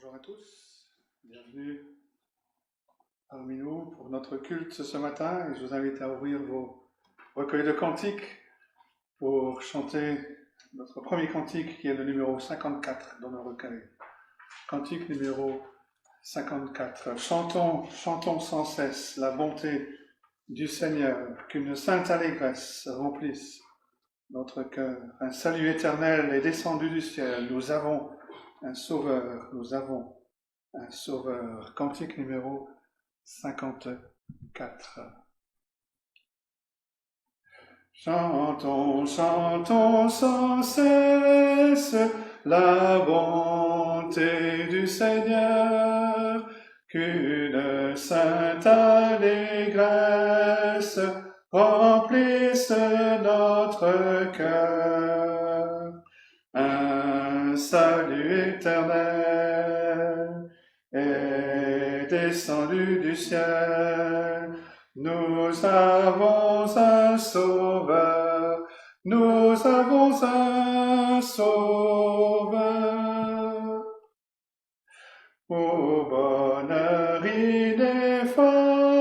Bonjour à tous, bienvenue parmi nous pour notre culte ce matin et je vous invite à ouvrir vos recueils de cantiques pour chanter notre premier cantique qui est le numéro 54 dans nos recueils. Cantique numéro 54. Chantons sans cesse la bonté du Seigneur, qu'une sainte allégresse remplisse notre cœur. Un salut éternel est descendu du ciel, nous avons un sauveur. Cantique numéro 54. Chantons sans cesse la bonté du Seigneur, qu'une sainte allégresse remplisse notre cœur. Un salut éternel est descendu du ciel. Nous avons un sauveur, Au bonheur ineffable,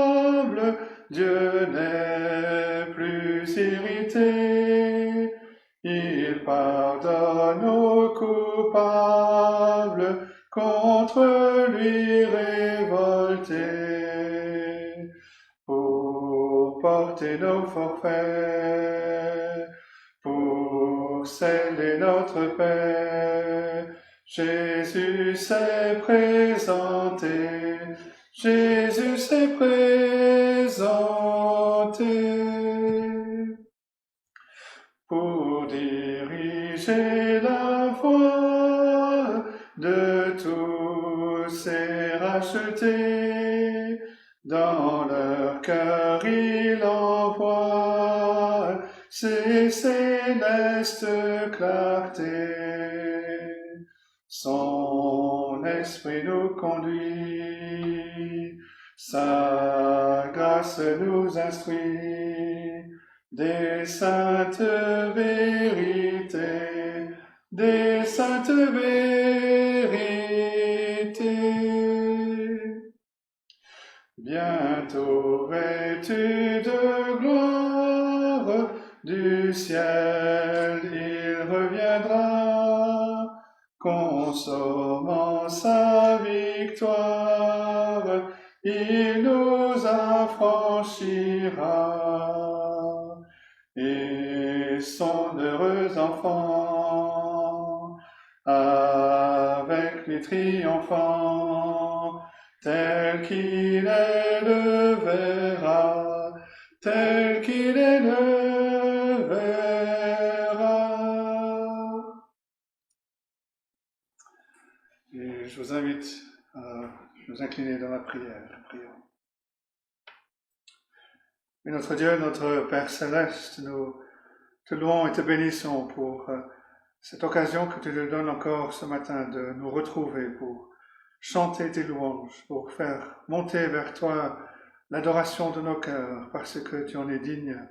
Dieu n'est plus irrité. Il pardonne aux coupables, contre lui révoltés. Pour porter nos forfaits, pour sceller notre paix, Jésus s'est présenté. Pour diriger la voie de tous ces rachetés, dans leur cœur il envoie ses célestes clartés. Son esprit nous conduit, sa grâce nous instruit, des saintes vérités. Bientôt vêtu de gloire, du ciel il reviendra, consommant sa victoire, il nous affranchira. Et son heureux enfant, avec les triomphants, tel qu'il est le verra, Et je vous invite à nous incliner dans la prière. Prions. Et notre Dieu, notre Père Céleste, nous te louons et te bénissons pour cette occasion que tu nous donnes encore ce matin de nous retrouver pour chanter tes louanges, pour faire monter vers toi l'adoration de nos cœurs, parce que tu en es digne.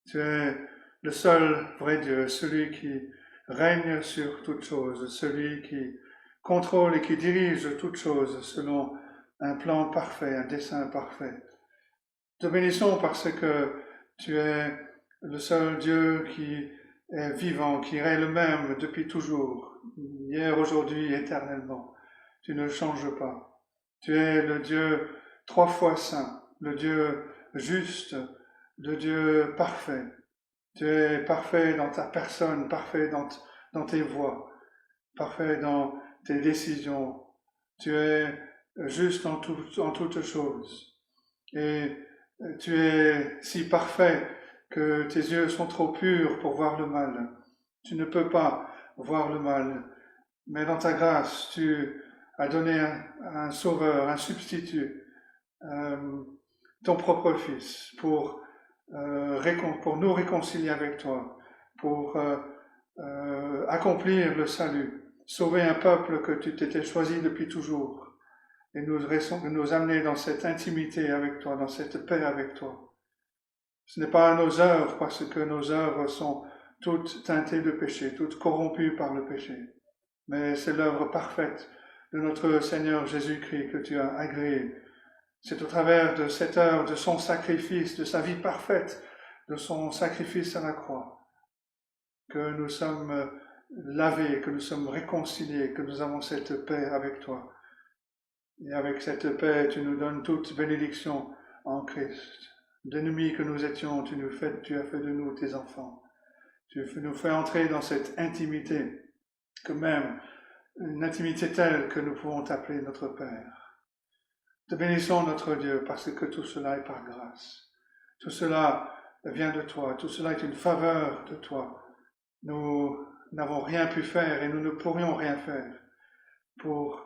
Tu es le seul vrai Dieu, celui qui règne sur toutes choses, celui qui contrôle et qui dirige toutes choses selon un plan parfait, un dessein parfait. Te bénissons parce que tu es le seul Dieu qui est vivant, qui est le même depuis toujours, hier, aujourd'hui, éternellement. Tu ne changes pas. Tu es le Dieu 3 fois saint, le Dieu juste, le Dieu parfait. Tu es parfait dans ta personne, parfait dans tes voies, parfait dans tes décisions. Tu es juste en toutes choses. Et tu es si parfait que tes yeux sont trop purs pour voir le mal. Tu ne peux pas voir le mal. Mais dans ta grâce, tu as donné un sauveur, un substitut, ton propre Fils, pour nous réconcilier avec toi, pour accomplir le salut, sauver un peuple que tu t'étais choisi depuis toujours, et nous amener dans cette intimité avec toi, dans cette paix avec toi. Ce n'est pas à nos œuvres, parce que nos œuvres sont toutes teintées de péché, toutes corrompues par le péché. Mais c'est l'œuvre parfaite de notre Seigneur Jésus-Christ que tu as agréé. C'est au travers de cette heure, de son sacrifice, de sa vie parfaite, de son sacrifice à la croix, que nous sommes lavés, que nous sommes réconciliés, que nous avons cette paix avec toi. Et avec cette paix, tu nous donnes toute bénédiction en Christ. D'ennemis que nous étions, tu as fait de nous tes enfants. Tu nous fais entrer dans cette intimité, que même une intimité telle que nous pouvons t'appeler notre Père. Te bénissons notre Dieu parce que tout cela est par grâce. Tout cela vient de toi, tout cela est une faveur de toi. Nous n'avons rien pu faire et nous ne pourrions rien faire pour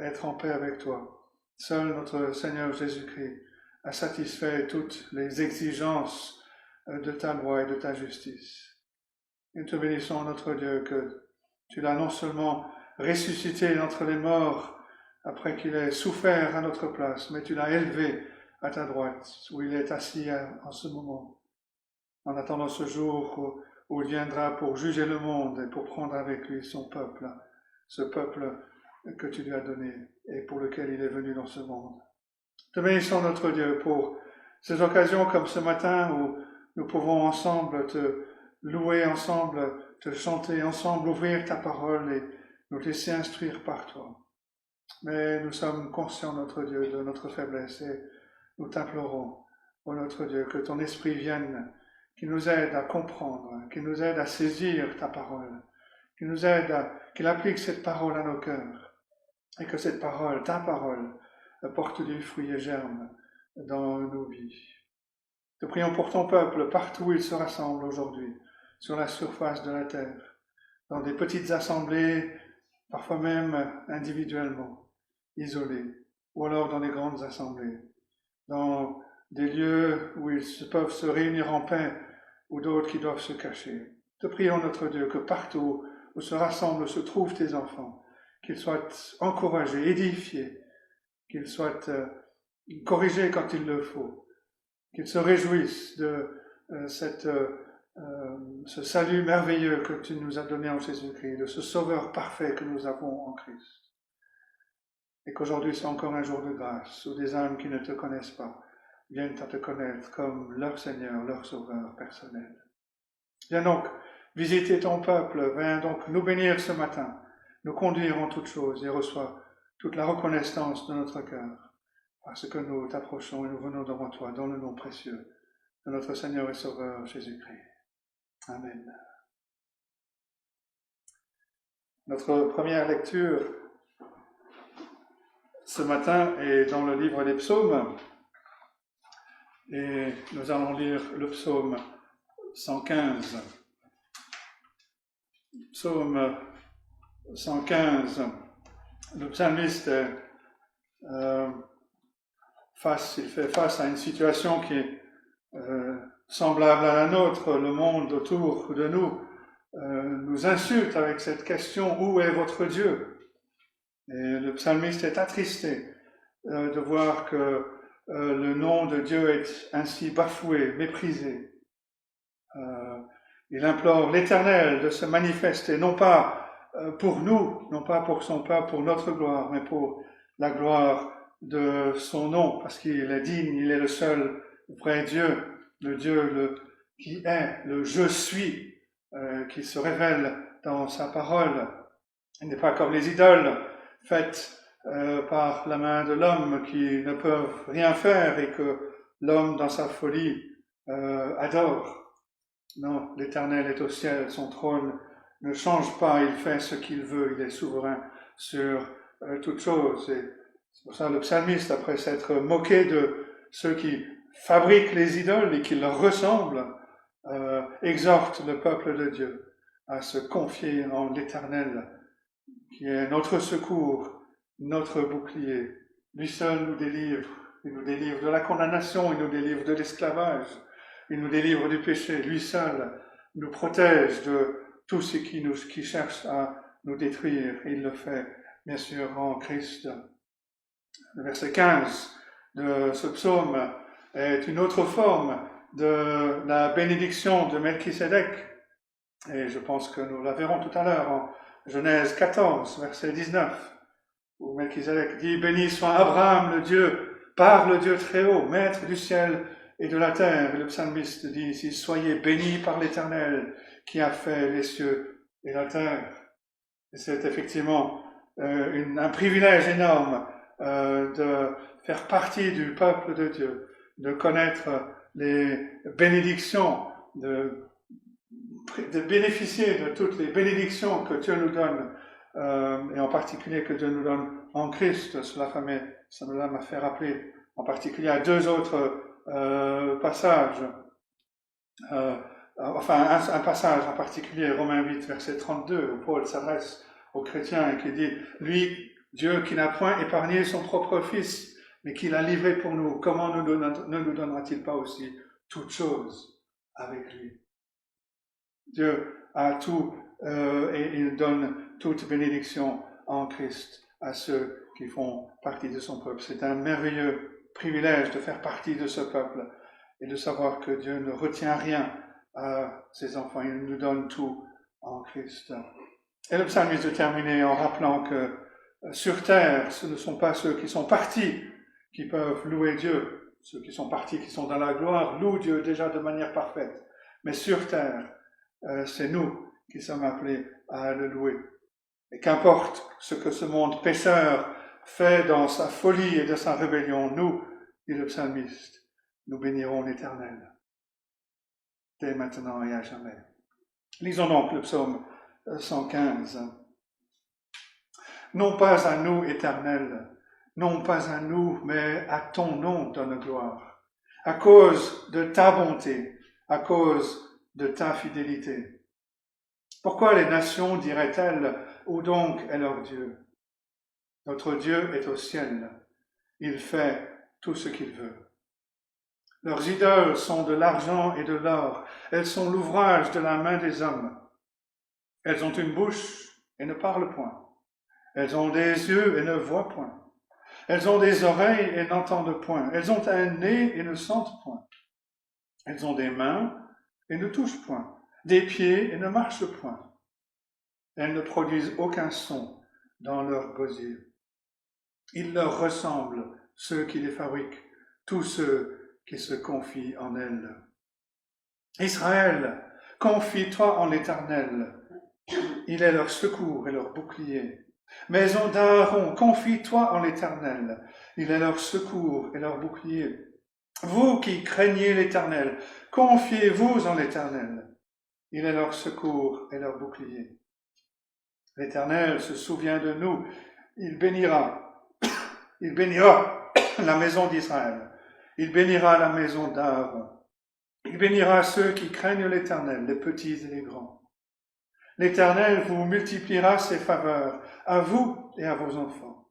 être en paix avec toi. Seul notre Seigneur Jésus-Christ a satisfait toutes les exigences de ta loi et de ta justice. Et nous te bénissons notre Dieu que tu l'as non seulement ressuscité d'entre les morts après qu'il ait souffert à notre place, mais tu l'as élevé à ta droite, où il est assis en ce moment, en attendant ce jour où il viendra pour juger le monde et pour prendre avec lui son peuple, ce peuple que tu lui as donné et pour lequel il est venu dans ce monde. Te bénissons notre Dieu pour ces occasions comme ce matin où nous pouvons ensemble te louer, ensemble te chanter, ensemble ouvrir ta parole et nous laisser instruire par toi. Mais nous sommes conscients, notre Dieu, de notre faiblesse et nous t'implorons, ô notre Dieu, que ton esprit vienne, qui nous aide à comprendre, qui nous aide à saisir ta parole, qu'il applique cette parole à nos cœurs et que cette parole, ta parole, porte du fruit et germe dans nos vies. Te prions pour ton peuple, partout où il se rassemble aujourd'hui, sur la surface de la terre, dans des petites assemblées, parfois même individuellement, isolées, ou alors dans des grandes assemblées, dans des lieux où ils peuvent se réunir en paix, ou d'autres qui doivent se cacher. Te prions, notre Dieu, que partout où se rassemblent, se trouvent tes enfants, qu'ils soient encouragés, édifiés, qu'ils soient corrigés quand il le faut, qu'ils se réjouissent de ce salut merveilleux que tu nous as donné en Jésus-Christ, de ce Sauveur parfait que nous avons en Christ. Et qu'aujourd'hui c'est encore un jour de grâce, où des âmes qui ne te connaissent pas viennent à te connaître comme leur Seigneur, leur Sauveur personnel. Viens donc visiter ton peuple, viens donc nous bénir ce matin, nous conduire en toutes choses et reçois toute la reconnaissance de notre cœur, parce que nous t'approchons et nous venons devant toi dans le nom précieux de notre Seigneur et Sauveur Jésus-Christ. Amen. Notre première lecture ce matin est dans le livre des psaumes et nous allons lire le psaume 115. Psaume 115, le psalmiste fait face à une situation qui est semblable à la nôtre. Le monde autour de nous nous insulte avec cette question « Où est votre Dieu ?» Et le psalmiste est attristé de voir que le nom de Dieu est ainsi bafoué, méprisé. Il implore l'Éternel de se manifester, non pas pour nous, non pas pour son peuple, pour notre gloire, mais pour la gloire de son nom, parce qu'il est digne, il est le seul vrai Dieu, le Dieu qui est le « je suis », qui se révèle dans sa parole. Il n'est pas comme les idoles faites par la main de l'homme qui ne peuvent rien faire et que l'homme dans sa folie adore. Non, l'Éternel est au ciel, son trône ne change pas, il fait ce qu'il veut, il est souverain sur toutes choses. Et c'est pour ça le psalmiste, après s'être moqué de ceux qui fabriquent les idoles et qui leur ressemblent, exhorte le peuple de Dieu à se confier en l'Éternel, qui est notre secours, notre bouclier. Lui seul nous délivre. Il nous délivre de la condamnation, il nous délivre de l'esclavage, il nous délivre du péché. Lui seul nous protège de tout ce qui cherche à nous détruire. Et il le fait, bien sûr, en Christ. Le verset 15 de ce psaume est une autre forme de la bénédiction de Melchisédek. Et je pense que nous la verrons tout à l'heure en Genèse 14, verset 19. où Melchizedek dit « Béni soit Abraham, le Dieu, par le Dieu très haut, maître du ciel et de la terre. » Et le psalmiste dit ici « Soyez bénis par l'Éternel qui a fait les cieux et la terre. » Et c'est effectivement un privilège énorme de faire partie du peuple de Dieu, de connaître les bénédictions, de bénéficier de toutes les bénédictions que Dieu nous donne, et en particulier que Dieu nous donne en Christ. Cela m'a fait rappeler en particulier à deux autres passages. Un passage en particulier, Romains 8, verset 32, où Paul s'adresse aux chrétiens et qui dit « Lui, Dieu qui n'a point épargné son propre Fils, mais qui l'a livré pour nous, comment ne nous donnera-t-il pas aussi toutes choses avec lui ?» Dieu a tout et il donne toute bénédiction en Christ à ceux qui font partie de son peuple. C'est un merveilleux privilège de faire partie de ce peuple et de savoir que Dieu ne retient rien à ses enfants. Il nous donne tout en Christ. Et le psalmiste de terminer en rappelant que sur terre, ce ne sont pas ceux qui sont partis qui peuvent louer Dieu. Ceux qui sont partis, qui sont dans la gloire, louent Dieu déjà de manière parfaite. Mais sur terre, c'est nous qui sommes appelés à le louer. Et qu'importe ce que ce monde pécheur fait dans sa folie et de sa rébellion, nous, dit le psalmiste, nous bénirons l'Éternel, dès maintenant et à jamais. Lisons donc le psaume 115. Non pas à nous, Éternel, non pas à nous, mais à ton nom donne gloire, à cause de ta bonté, à cause de ta fidélité. Pourquoi les nations diraient-elles, où donc est leur Dieu? Notre Dieu est au ciel, il fait tout ce qu'il veut. Leurs idoles sont de l'argent et de l'or, elles sont l'ouvrage de la main des hommes. Elles ont une bouche et ne parlent point. Elles ont des yeux et ne voient point. Elles ont des oreilles et n'entendent point. Elles ont un nez et ne sentent point. Elles ont des mains et ne touchent point. Des pieds et ne marchent point. Elles ne produisent aucun son dans leur gosier. Ils leur ressemblent, ceux qui les fabriquent, tous ceux qui se confient en elles. Israël, confie-toi en l'Éternel. Il est leur secours et leur bouclier. Maison d'Aaron, confie-toi en l'Éternel. Il est leur secours et leur bouclier. Vous qui craignez l'Éternel, confiez-vous en l'Éternel. Il est leur secours et leur bouclier. L'Éternel se souvient de nous. Il bénira la maison d'Israël. Il bénira la maison d'Aaron. Il bénira ceux qui craignent l'Éternel, les petits et les grands. L'Éternel vous multipliera ses faveurs, à vous et à vos enfants.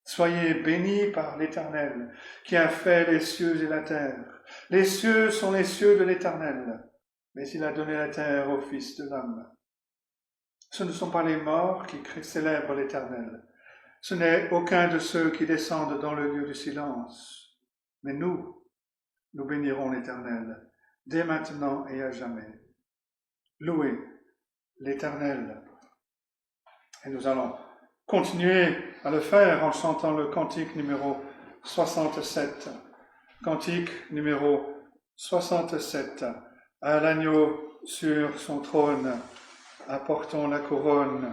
Soyez bénis par l'Éternel, qui a fait les cieux et la terre. Les cieux sont les cieux de l'Éternel, mais il a donné la terre au Fils de l'homme. Ce ne sont pas les morts qui célèbrent l'Éternel. Ce n'est aucun de ceux qui descendent dans le lieu du silence. Mais nous bénirons l'Éternel, dès maintenant et à jamais. Louez l'Éternel. Et nous allons continuer à le faire en chantant le cantique numéro 67. Cantique numéro 67. À l'agneau sur son trône, apportons la couronne.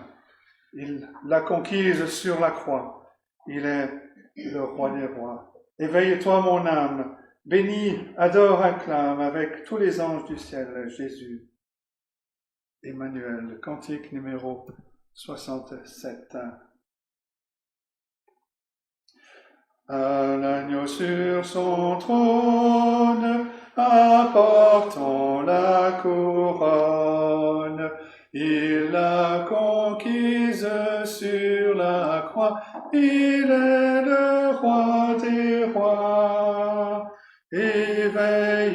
Il l'a conquise sur la croix. Il est le roi des rois. Éveille-toi, mon âme. Bénis, adore, acclame avec tous les anges du ciel, Jésus. Emmanuel, cantique numéro 67. À l'agneau sur son trône, apportons la couronne. Il l'a conquise sur la croix, il est le roi des rois. Éveille-toi,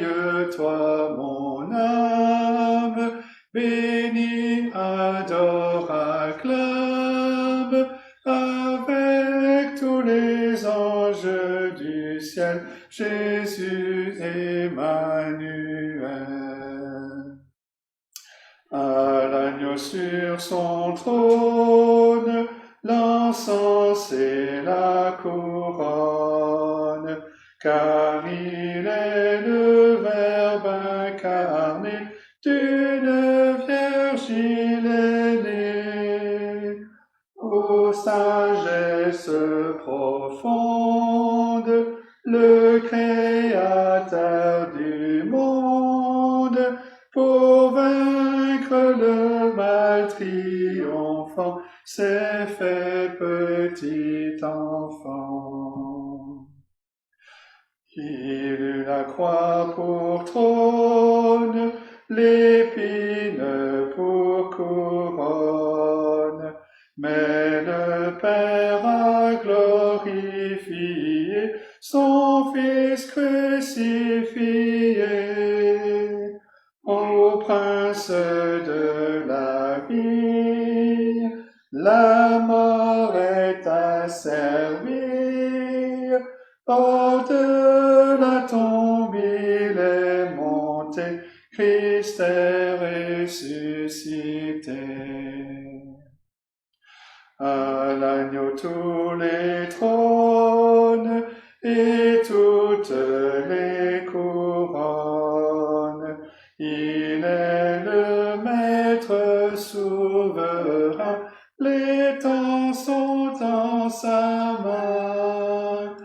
mon âme, bénis, adore, acclame, avec tous les anges du ciel, Jésus Emmanuel. À l'agneau sur son trône, l'encens et la couronne, car il est le Verbe incarné, d'une vierge il est né. Ô sagesse profonde, le Créateur du monde, pour vaincre le mal triomphant, s'est fait petit enfant. Il eut la croix pour trône, l'épine pour couronne, mais le Père a glorifié son Fils crucifié. Ô Prince de la vie, la mort est asservie, hors de la tombe il est monté, Christ est ressuscité. À l'agneau tous les trônes et toutes les couronnes, il est le Maître souverain, les temps sont en sa main.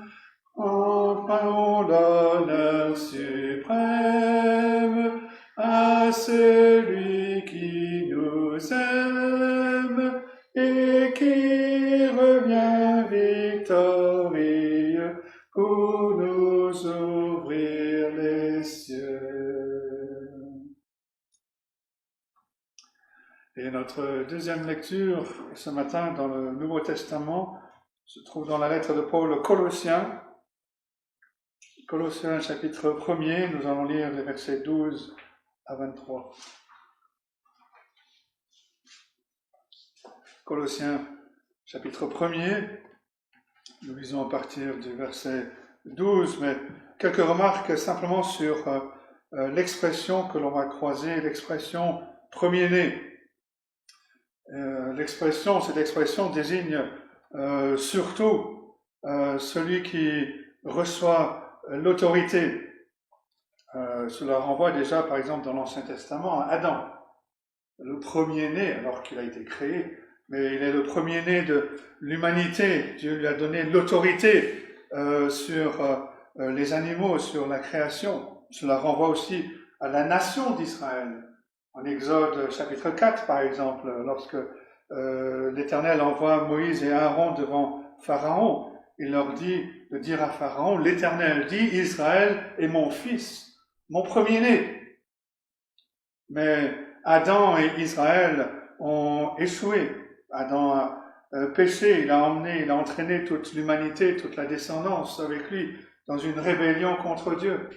Offrons l'honneur suprême à celui qui nous aime et qui revient victorieux pour nous ouvrir les cieux. Et notre deuxième lecture ce matin dans le Nouveau Testament se trouve dans la lettre de Paul aux Colossiens. Colossiens chapitre 1er, nous allons lire les versets 12 à 23. Colossiens chapitre 1er, nous lisons à partir du verset 12, mais quelques remarques simplement sur l'expression que l'on va croiser, l'expression premier-né. Cette expression désigne surtout celui qui reçoit l'autorité. Cela renvoie déjà, par exemple, dans l'Ancien Testament, à Adam, le premier-né, alors qu'il a été créé, mais il est le premier-né de l'humanité. Dieu lui a donné l'autorité sur les animaux, sur la création. Cela renvoie aussi à la nation d'Israël. En Exode chapitre 4, par exemple, lorsque l'Éternel envoie Moïse et Aaron devant Pharaon, il leur dit de dire à Pharaon, l'Éternel dit, Israël est mon fils, mon premier-né. Mais Adam et Israël ont échoué. Adam a péché, il a entraîné toute l'humanité, toute la descendance avec lui dans une rébellion contre Dieu.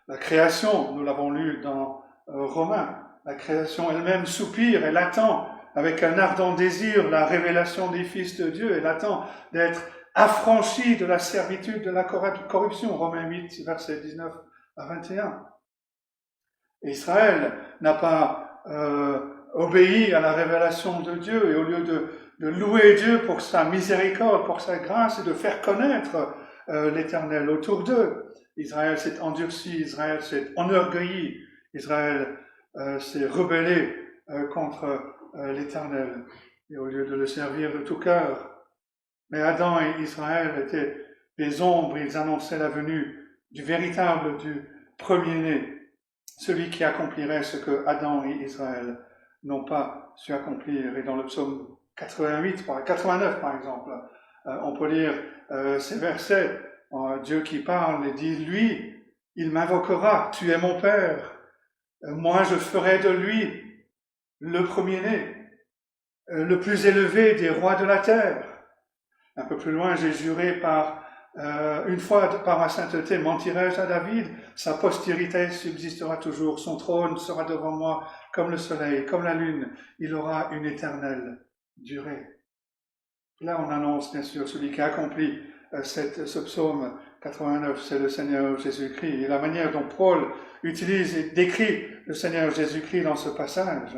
La création, nous l'avons lu dans Romains, la création elle-même soupire, elle attend avec un ardent désir la révélation des fils de Dieu, elle attend d'être affranchie de la servitude de la corruption. Romains 8, versets 19 à 21. Et Israël n'a pas obéi à la révélation de Dieu, et au lieu de louer Dieu pour sa miséricorde, pour sa grâce, et de faire connaître l'Éternel autour d'eux, Israël s'est endurci, Israël s'est enorgueilli, Israël s'est rebellé contre l'Éternel, et au lieu de le servir de tout cœur. Mais Adam et Israël étaient des ombres, ils annonçaient la venue du véritable, du premier-né, celui qui accomplirait ce que Adam et Israël n'ont pas su accomplir. Et dans le psaume 89 par exemple, on peut lire ces versets, Dieu qui parle et dit, lui, il m'invoquera, tu es mon Père, moi je ferai de lui le premier-né, le plus élevé des rois de la terre. Un peu plus loin, j'ai juré une fois par ma sainteté, mentirai-je à David, sa postérité subsistera toujours, son trône sera devant moi comme le soleil, comme la lune, il aura une éternelle durée. Là, on annonce bien sûr celui qui a accompli ce psaume 89, c'est le Seigneur Jésus-Christ. Et la manière dont Paul utilise et décrit le Seigneur Jésus-Christ dans ce passage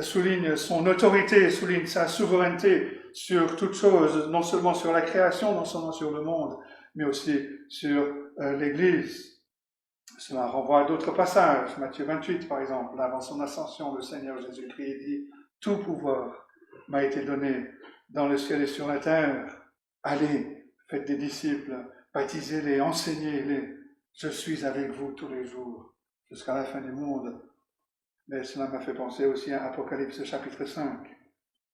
souligne son autorité, souligne sa souveraineté sur toute chose, non seulement sur la création, non seulement sur le monde, mais aussi sur l'Église. Cela renvoie à d'autres passages. Matthieu 28, par exemple, avant son ascension, le Seigneur Jésus-Christ dit « Tout pouvoir m'a été donné dans le ciel et sur la terre. Allez, faites des disciples, baptisez-les, enseignez-les. Je suis avec vous tous les jours, jusqu'à la fin du monde. » Mais cela m'a fait penser aussi à Apocalypse chapitre 5.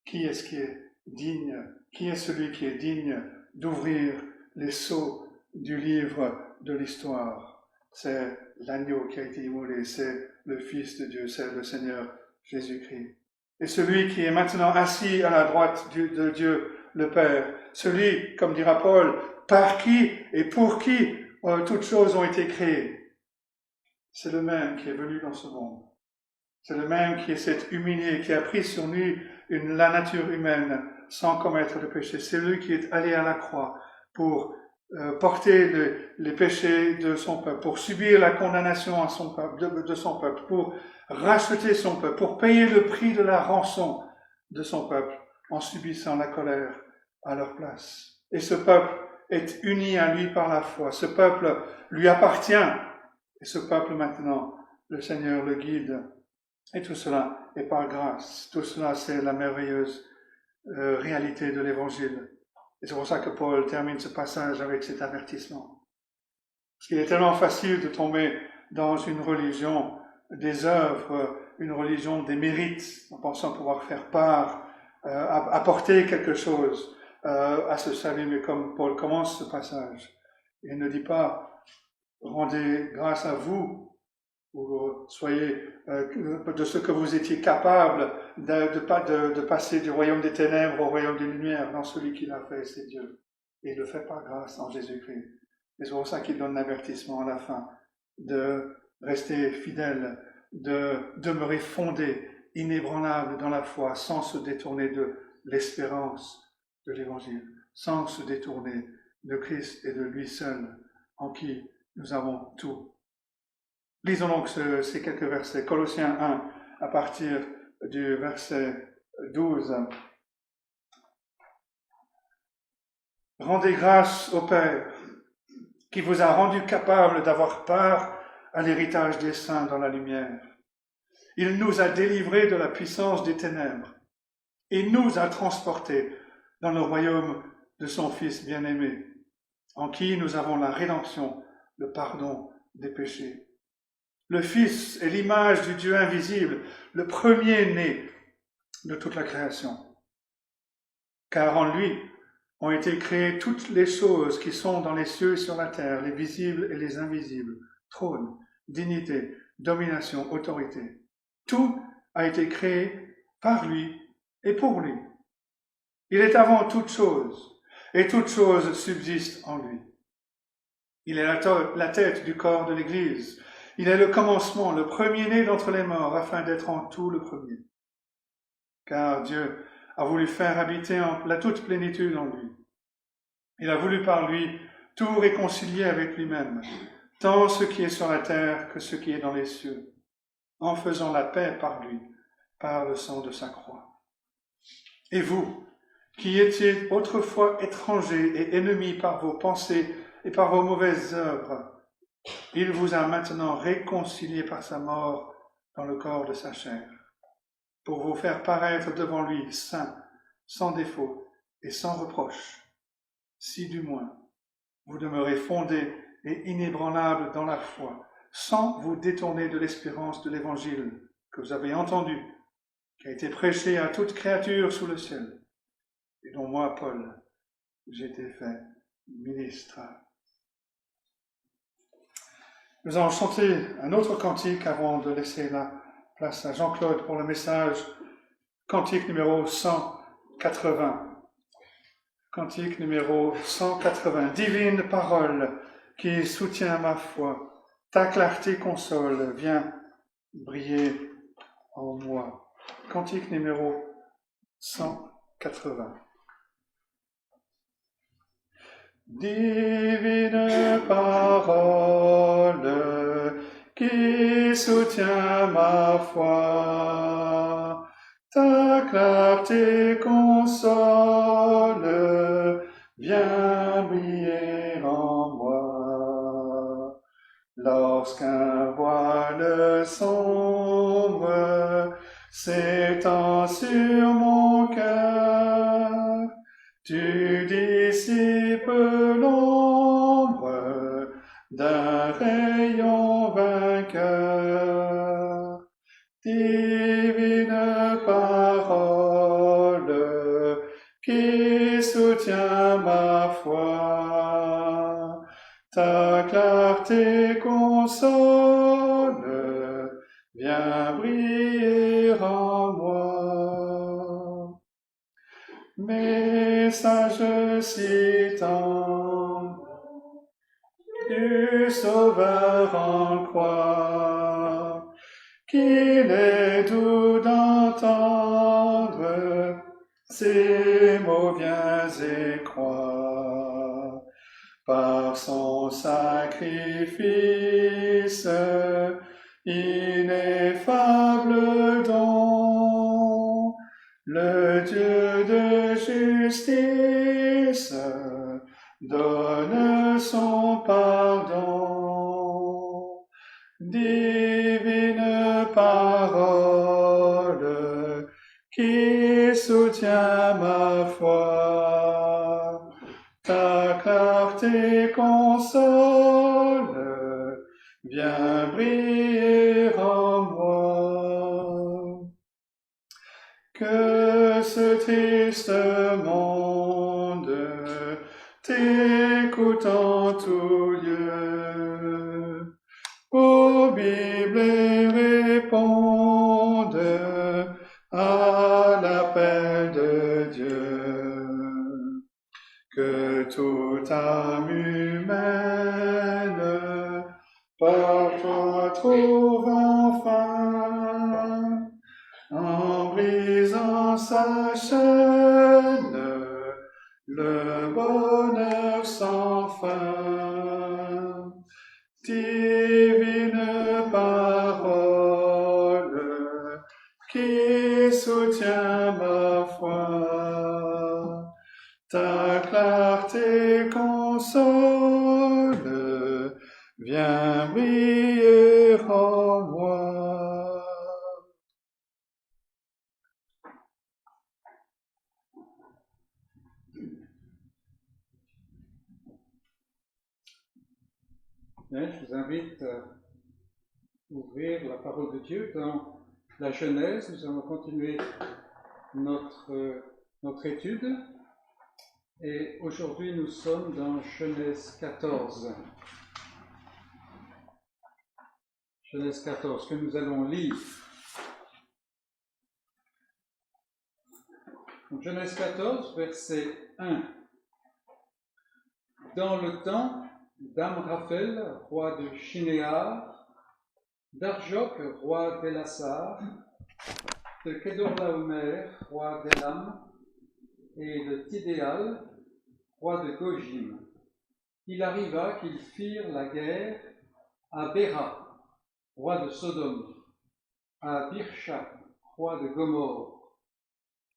Qui est-ce qui est digne? Qui est celui qui est digne d'ouvrir les sceaux du livre de l'histoire? C'est l'agneau qui a été immolé, c'est le Fils de Dieu, c'est le Seigneur Jésus-Christ. Et celui qui est maintenant assis à la droite de Dieu, le Père, celui, comme dira Paul, par qui et pour qui toutes choses ont été créées, c'est le même qui est venu dans ce monde. C'est le même qui s'est humilié, qui a pris sur lui la nature humaine sans commettre de péché. C'est lui qui est allé à la croix pour porter les péchés de son peuple, pour subir la condamnation à son peuple, de son peuple, pour racheter son peuple, pour payer le prix de la rançon de son peuple en subissant la colère à leur place. Et ce peuple est uni à lui par la foi. Ce peuple lui appartient. Et ce peuple maintenant, le Seigneur le guide. Et tout cela est par grâce. Tout cela, c'est la merveilleuse réalité de l'Évangile. Et c'est pour ça que Paul termine ce passage avec cet avertissement. Parce qu'il est tellement facile de tomber dans une religion des œuvres, une religion des mérites, en pensant pouvoir faire part, apporter quelque chose à ce salut. Mais comme Paul commence ce passage, il ne dit pas « rendez grâce à vous », ou soyez de ce que vous étiez capable de passer du royaume des ténèbres au royaume des lumières. Non, celui qui l'a fait, c'est Dieu. Et il le fait par grâce en Jésus-Christ. Et c'est pour ça qu'il donne l'avertissement à la fin de rester fidèle, de demeurer fondé, inébranlable dans la foi, sans se détourner de l'espérance de l'Évangile, sans se détourner de Christ et de lui seul, en qui nous avons tout. Lisons donc ces quelques versets. Colossiens 1, à partir du verset 12. Rendez grâce au Père, qui vous a rendu capable d'avoir part à l'héritage des saints dans la lumière. Il nous a délivrés de la puissance des ténèbres et nous a transportés dans le royaume de son Fils bien-aimé, en qui nous avons la rédemption, le pardon des péchés. Le Fils est l'image du Dieu invisible, le premier-né de toute la création. Car en lui ont été créées toutes les choses qui sont dans les cieux et sur la terre, les visibles et les invisibles, trône, dignité, domination, autorité. Tout a été créé par lui et pour lui. Il est avant toute chose, et toute chose subsiste en lui. Il est la tête du corps de l'Église. Il est le commencement, le premier-né d'entre les morts, afin d'être en tout le premier. Car Dieu a voulu faire habiter la toute plénitude en lui. Il a voulu par lui tout réconcilier avec lui-même, tant ce qui est sur la terre que ce qui est dans les cieux, en faisant la paix par lui, par le sang de sa croix. Et vous, qui étiez autrefois étrangers et ennemis par vos pensées et par vos mauvaises œuvres, il vous a maintenant réconciliés par sa mort dans le corps de sa chair, pour vous faire paraître devant lui saint, sans défaut et sans reproche, si du moins vous demeurez fondés et inébranlables dans la foi, sans vous détourner de l'espérance de l'Évangile que vous avez entendu, qui a été prêché à toute créature sous le ciel, et dont moi, Paul, j'ai été fait ministre. Nous allons chanter un autre cantique avant de laisser la place à Jean-Claude pour le message. Cantique numéro 180. Cantique numéro 180. Divine parole qui soutient ma foi, ta clarté console, viens briller en moi. Cantique numéro 180. Divine parole qui soutient ma foi, clarté console, viens briller en moi. Lorsqu'un voile sombre s'étend sur mon cœur, tu dissipes l'ombre d'un rayon vainqueur. Divine parole qui soutient ma foi, ta clarté console, viens briller en moi. Message si tendre du Sauveur en croix, qu'il est doux d'entendre ces mots, viens et crois. Par son sacrifice, ineffable don, le Dieu de justice donne son pardon. Divine parole qui soutient ma foi, ta clarté console, viens briller en moi. Que ce triste monde t'écoute en tout lieu, ô Bible, et réponde à l'appel de Dieu. Que toute âme humaine par toi trouve enfin, en brisant sa chaîne, le bonheur sans fin. Divine parole qui soutient ma foi, ta clarté console, viens briller en moi. Bien, je vous invite à ouvrir la parole de Dieu dans la Genèse. Nous allons continuer notre étude. Et aujourd'hui, nous sommes dans Genèse 14. Genèse 14, que nous allons lire. Donc, Genèse 14, verset 1. Dans le temps d'Amraphel, roi de Shinéar, d'Arjok, roi d'Elassar, de Kedorlaomer, roi d'Elam, et de Tidéal, roi de Gojim. Il arriva qu'ils firent la guerre à Béra, roi de Sodome, à Birsha, roi de Gomorre,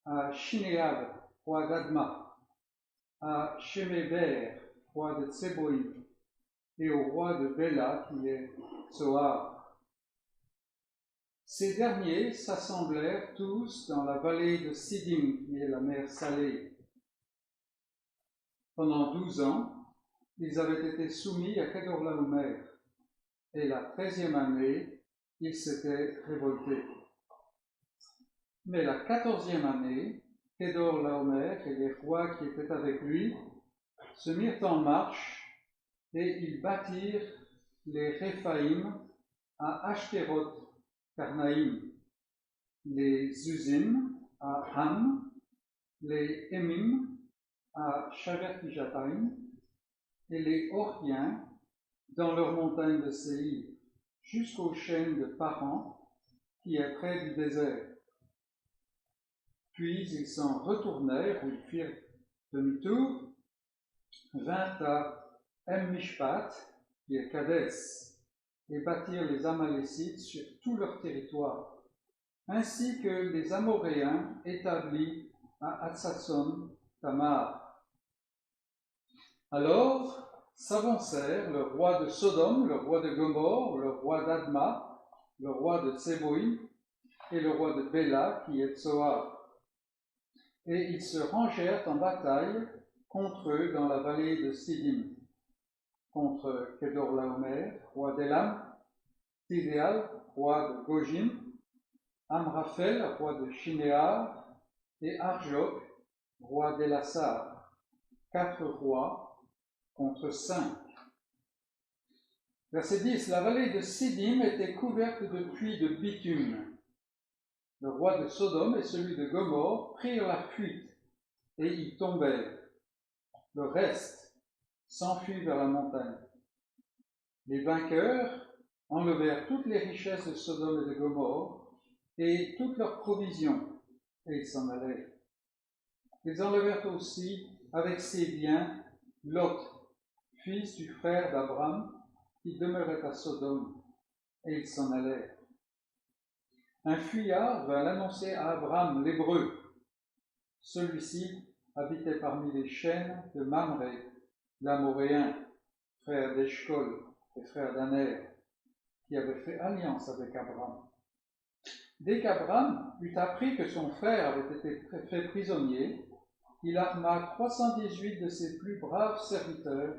à Shinéab, roi d'Adma, à Sheméber, roi de Tseboïm, et au roi de Béla, qui est Zoar. Ces derniers s'assemblèrent tous dans la vallée de Siddim, qui est la mer Salée. Pendant 12 ans, ils avaient été soumis à Kedorlaomer, et la 13e année, ils s'étaient révoltés. Mais la 14e année, Kedorlaomer et les rois qui étaient avec lui se mirent en marche, et ils bâtirent les Réphaïm à Ashtéroth Karnaïm, les Uzim à Ham, les Emim à Shaver-Kijataim, et les Horiens dans leur montagne de Séir, jusqu'aux chaînes de Paran, qui est près du désert. Puis ils s'en retournèrent, ou ils firent demi-tour, vinrent à Mishpat, qui est Kadès, et bâtirent les Amalécites sur tout leur territoire. ainsi que les Amoréens établis à Hatsatson Tamar. Alors s'avancèrent le roi de Sodome, le roi de Gomorre, le roi d'Adma, le roi de Tseboïm et le roi de Béla, qui est Tsoar. Et ils se rangèrent en bataille contre eux dans la vallée de Siddim, contre Kedorlaomer, roi d'Élam, Tidéal, roi de Gojim, Amraphel, roi de Shinéar, et Arjok, roi d'Elassar, 4 rois contre 5. Verset 10, la vallée de Siddim était couverte de puits de bitume. Le roi de Sodome et celui de Gomorre prirent la fuite et y tombèrent. Le reste s'enfuit vers la montagne. Les vainqueurs enlevèrent toutes les richesses de Sodome et de Gomorre et toutes leurs provisions, et ils s'en allèrent. Ils enlevèrent aussi avec ses biens Lot, fils du frère d'Abram, qui demeurait à Sodome, et ils s'en allèrent. Un fuyard vint l'annoncer à Abram l'Hébreu. Celui-ci habitait parmi les chênes de Mamré, l'Amoréen, frère d'Eshcol et frère d'Aner, qui avait fait alliance avec Abram. Dès qu'Abram eut appris que son frère avait été fait prisonnier, il arma 318 de ses plus braves serviteurs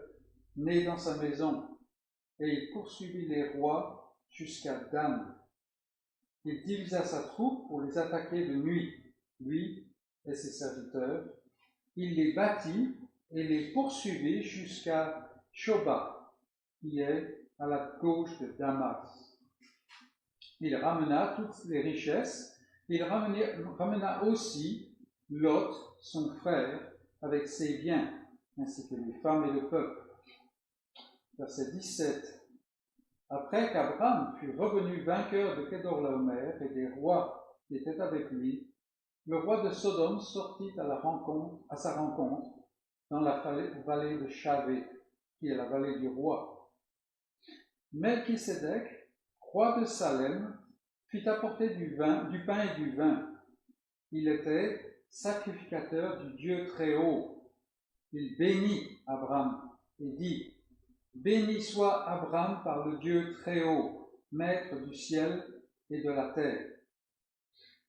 nés dans sa maison, et il poursuivit les rois jusqu'à Dan. Il divisa sa troupe pour les attaquer de nuit, lui et ses serviteurs. Il les battit et les poursuivit jusqu'à Shoba, qui est à la gauche de Damas. Il ramena toutes les richesses. Il ramena aussi Lot, son frère, avec ses biens, ainsi que les femmes et le peuple. Verset 17. Après qu'Abram fut revenu vainqueur de Kedorlaomer et des rois qui étaient avec lui, le roi de Sodome sortit à sa rencontre dans la vallée de Shavé, qui est la vallée du roi. Melchisédek, roi de Salem, fit apporter du pain et du vin. Il était sacrificateur du Dieu très haut. Il bénit Abram et dit: béni soit Abram par le Dieu très haut, maître du ciel et de la terre.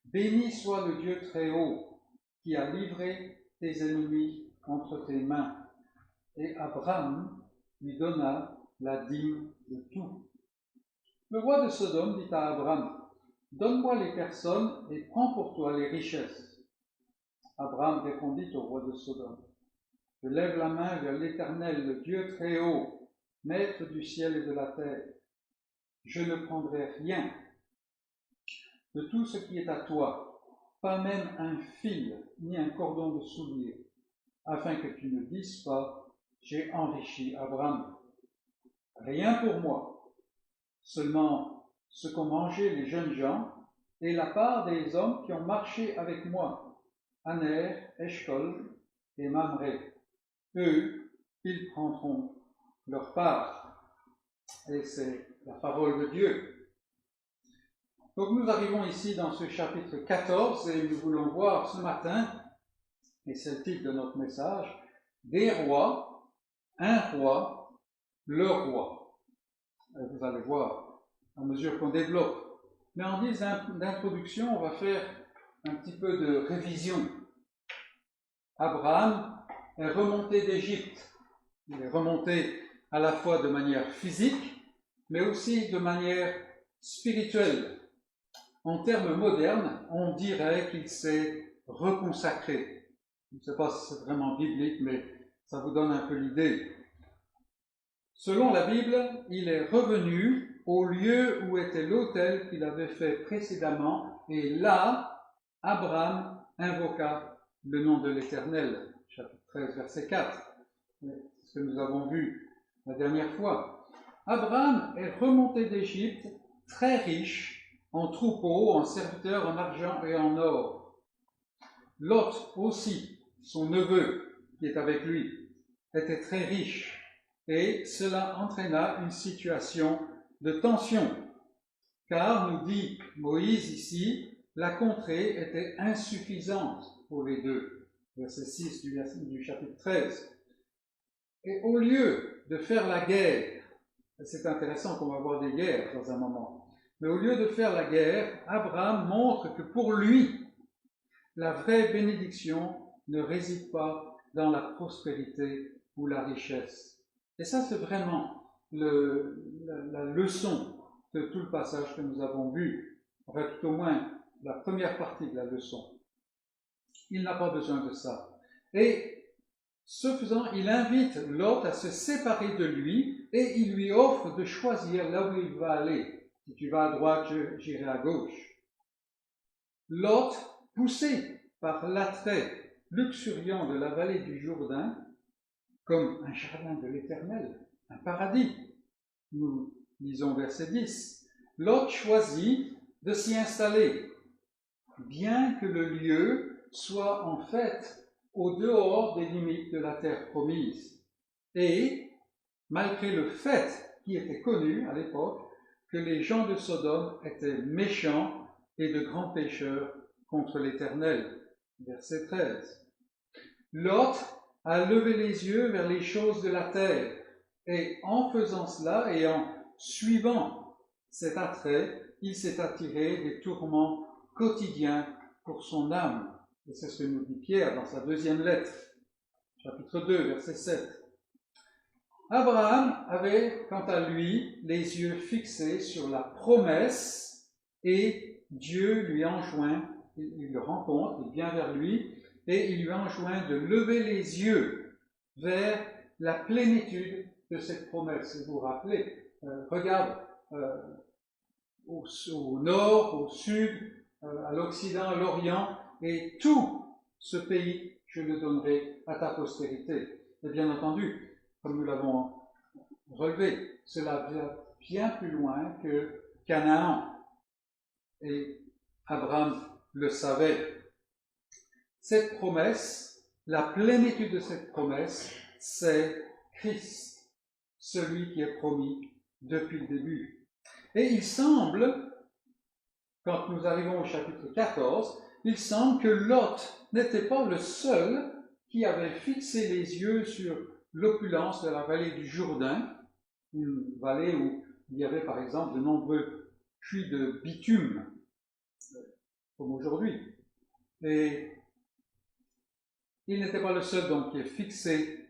Béni soit le Dieu très haut, qui a livré tes ennemis entre tes mains. Et Abram lui donna la dîme de tout. Le roi de Sodome dit à Abram: donne-moi les personnes et prends pour toi les richesses. Abram répondit au roi de Sodome: je lève la main vers l'Éternel, le Dieu très haut, maître du ciel et de la terre. Je ne prendrai rien de tout ce qui est à toi, pas même un fil ni un cordon de soulier, afin que tu ne dises pas: j'ai enrichi Abram. Rien pour moi, seulement ce qu'ont mangé les jeunes gens et la part des hommes qui ont marché avec moi, Aner, Eshcol et Mamré. Eux, ils prendront leur part. Et c'est la parole de Dieu. Donc nous arrivons ici dans ce chapitre 14 et nous voulons voir ce matin, et c'est le titre de notre message, des rois, un roi, le roi. Et vous allez voir à mesure qu'on développe. Mais en guise d'introduction, on va faire un petit peu de révision. Abraham est remonté d'Égypte. Il est remonté à la fois de manière physique, mais aussi de manière spirituelle. En termes modernes, on dirait qu'il s'est reconsacré. Je ne sais pas si c'est vraiment biblique, mais ça vous donne un peu l'idée. Selon la Bible, il est revenu au lieu où était l'autel qu'il avait fait précédemment, et là, Abraham invoqua le nom de l'Éternel. Chapitre 13, verset 4. C'est ce que nous avons vu la dernière fois. Abraham est remonté d'Égypte très riche en troupeaux, en serviteurs, en argent et en or. Lot aussi, son neveu qui est avec lui, était très riche et cela entraîna une situation de tension. Car, nous dit Moïse ici, la contrée était insuffisante pour les deux. Verset 6 du chapitre 13. Et au lieu de faire la guerre, c'est intéressant qu'on va voir des guerres dans un moment, mais au lieu de faire la guerre, Abraham montre que pour lui, la vraie bénédiction ne réside pas dans la prospérité ou la richesse. Et ça, c'est vraiment la leçon de tout le passage que nous avons vu, enfin tout au moins la première partie de la leçon. Il n'a pas besoin de ça. Et ce faisant, il invite Lot à se séparer de lui et il lui offre de choisir là où il va aller. Si tu vas à droite, j'irai à gauche. Lot, poussé par l'attrait luxuriant de la vallée du Jourdain, comme un jardin de l'Éternel, un paradis. Nous lisons verset 10. Lot choisit de s'y installer, bien que le lieu soit en fait au dehors des limites de la terre promise. Et, malgré le fait qui était connu à l'époque, que les gens de Sodome étaient méchants et de grands pécheurs contre l'Éternel. Verset 13. Lot a levé les yeux vers les choses de la terre, et en faisant cela et en suivant cet attrait, il s'est attiré des tourments quotidiens pour son âme. Et c'est ce que nous dit Pierre dans sa deuxième lettre, chapitre 2, verset 7. Abraham avait, quant à lui, les yeux fixés sur la promesse, et Dieu lui enjoint, il le rencontre, il vient vers lui, et il lui enjoint de lever les yeux vers la plénitude de cette promesse. Et vous vous rappelez, regarde au nord, au sud, à l'Occident, à l'Orient, et tout ce pays, je le donnerai à ta postérité. Et bien entendu, comme nous l'avons relevé, cela vient bien plus loin que Canaan. Et Abraham le savait. Cette promesse, la plénitude de cette promesse, c'est Christ, celui qui est promis depuis le début. Et il semble, quand nous arrivons au chapitre 14, il semble que Lot n'était pas le seul qui avait fixé les yeux sur l'opulence de la vallée du Jourdain, une vallée où il y avait par exemple de nombreux puits de bitume, comme aujourd'hui. Et il n'était pas le seul donc qui ait fixé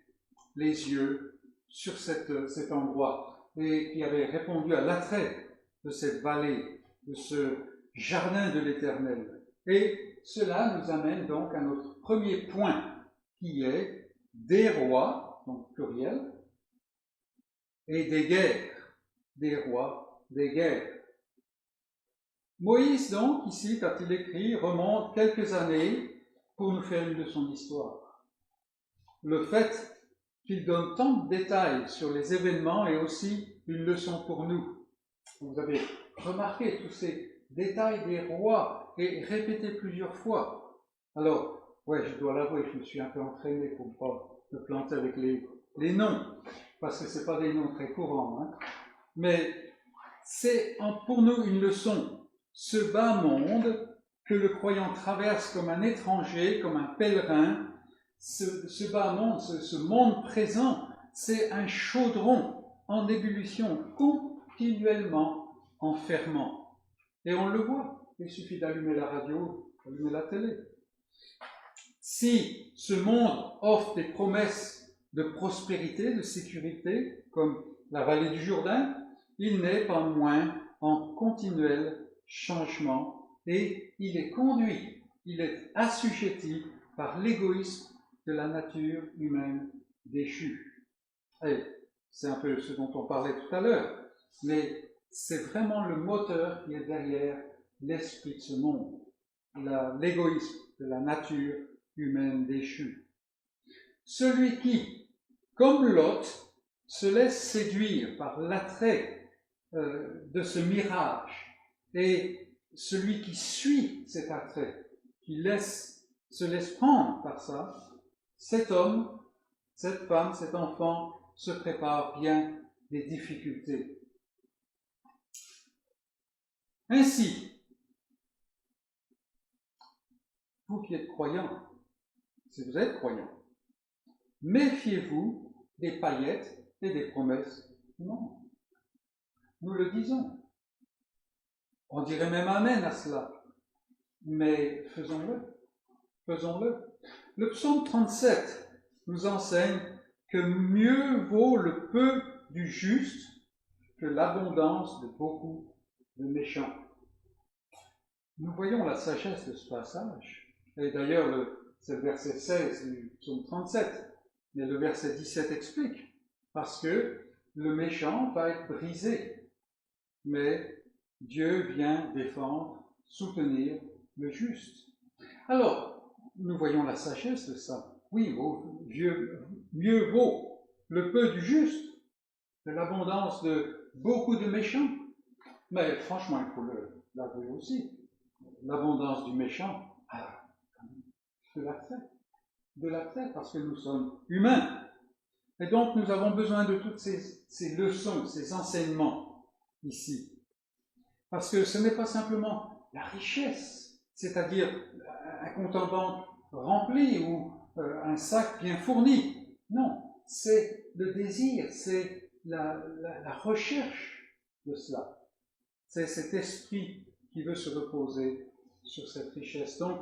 les yeux sur cet endroit et qui avait répondu à l'attrait de cette vallée, de ce jardin de l'Éternel. Et cela nous amène donc à notre premier point, qui est des rois, donc pluriel, et des guerres. Des rois, des guerres. Moïse, donc, ici, quand il écrit, remonte quelques années pour nous faire une leçon d'histoire. Le fait qu'il donne tant de détails sur les événements est aussi une leçon pour nous. Vous avez remarqué tous ces détails des rois et répétés plusieurs fois. Alors, ouais, je dois l'avouer, je me suis un peu entraîné pour ne pas me planter avec les noms, parce que ce pas des noms très courants. Hein. Mais c'est pour nous une leçon. Ce bas monde que le croyant traverse comme un étranger, comme un pèlerin, ce bas monde, ce monde présent, c'est un chaudron en ébullition, continuellement en ferment. Et on le voit, il suffit d'allumer la radio, d'allumer la télé. Si ce monde offre des promesses de prospérité, de sécurité, comme la vallée du Jourdain, il n'est pas moins en continuel changement et il est conduit, il est assujetti par l'égoïsme de la nature humaine déchue. Et c'est un peu ce dont on parlait tout à l'heure, mais c'est vraiment le moteur qui est derrière l'esprit de ce monde, l'égoïsme de la nature humaine déchue. Celui qui, comme Lot, se laisse séduire par l'attrait de ce mirage, et celui qui suit cet attrait, qui se laisse prendre par ça, cet homme, cette femme, cet enfant se prépare bien des difficultés. Ainsi, vous qui êtes croyants, si vous êtes croyants, méfiez-vous des paillettes et des promesses du monde. Nous le disons. On dirait même Amen à cela. Mais faisons-le. Faisons-le. Le psaume 37 nous enseigne que mieux vaut le peu du juste que l'abondance de beaucoup de méchants. Nous voyons la sagesse de ce passage. Et d'ailleurs, c'est le verset 16 du psaume 37. Mais le verset 17 explique. Parce que le méchant va être brisé. Mais Dieu vient défendre, soutenir le juste. Alors, nous voyons la sagesse de ça. Oui, mieux vaut le peu du juste que l'abondance de beaucoup de méchants. Mais franchement, il faut l'avouer aussi. L'abondance du méchant a de l'attrait, parce que nous sommes humains. Et donc, nous avons besoin de toutes ces leçons, ces enseignements ici. Parce que ce n'est pas simplement la richesse, c'est-à-dire un compte en banque rempli ou un sac bien fourni. Non, c'est le désir, c'est la recherche de cela. C'est cet esprit qui veut se reposer sur cette richesse. Donc,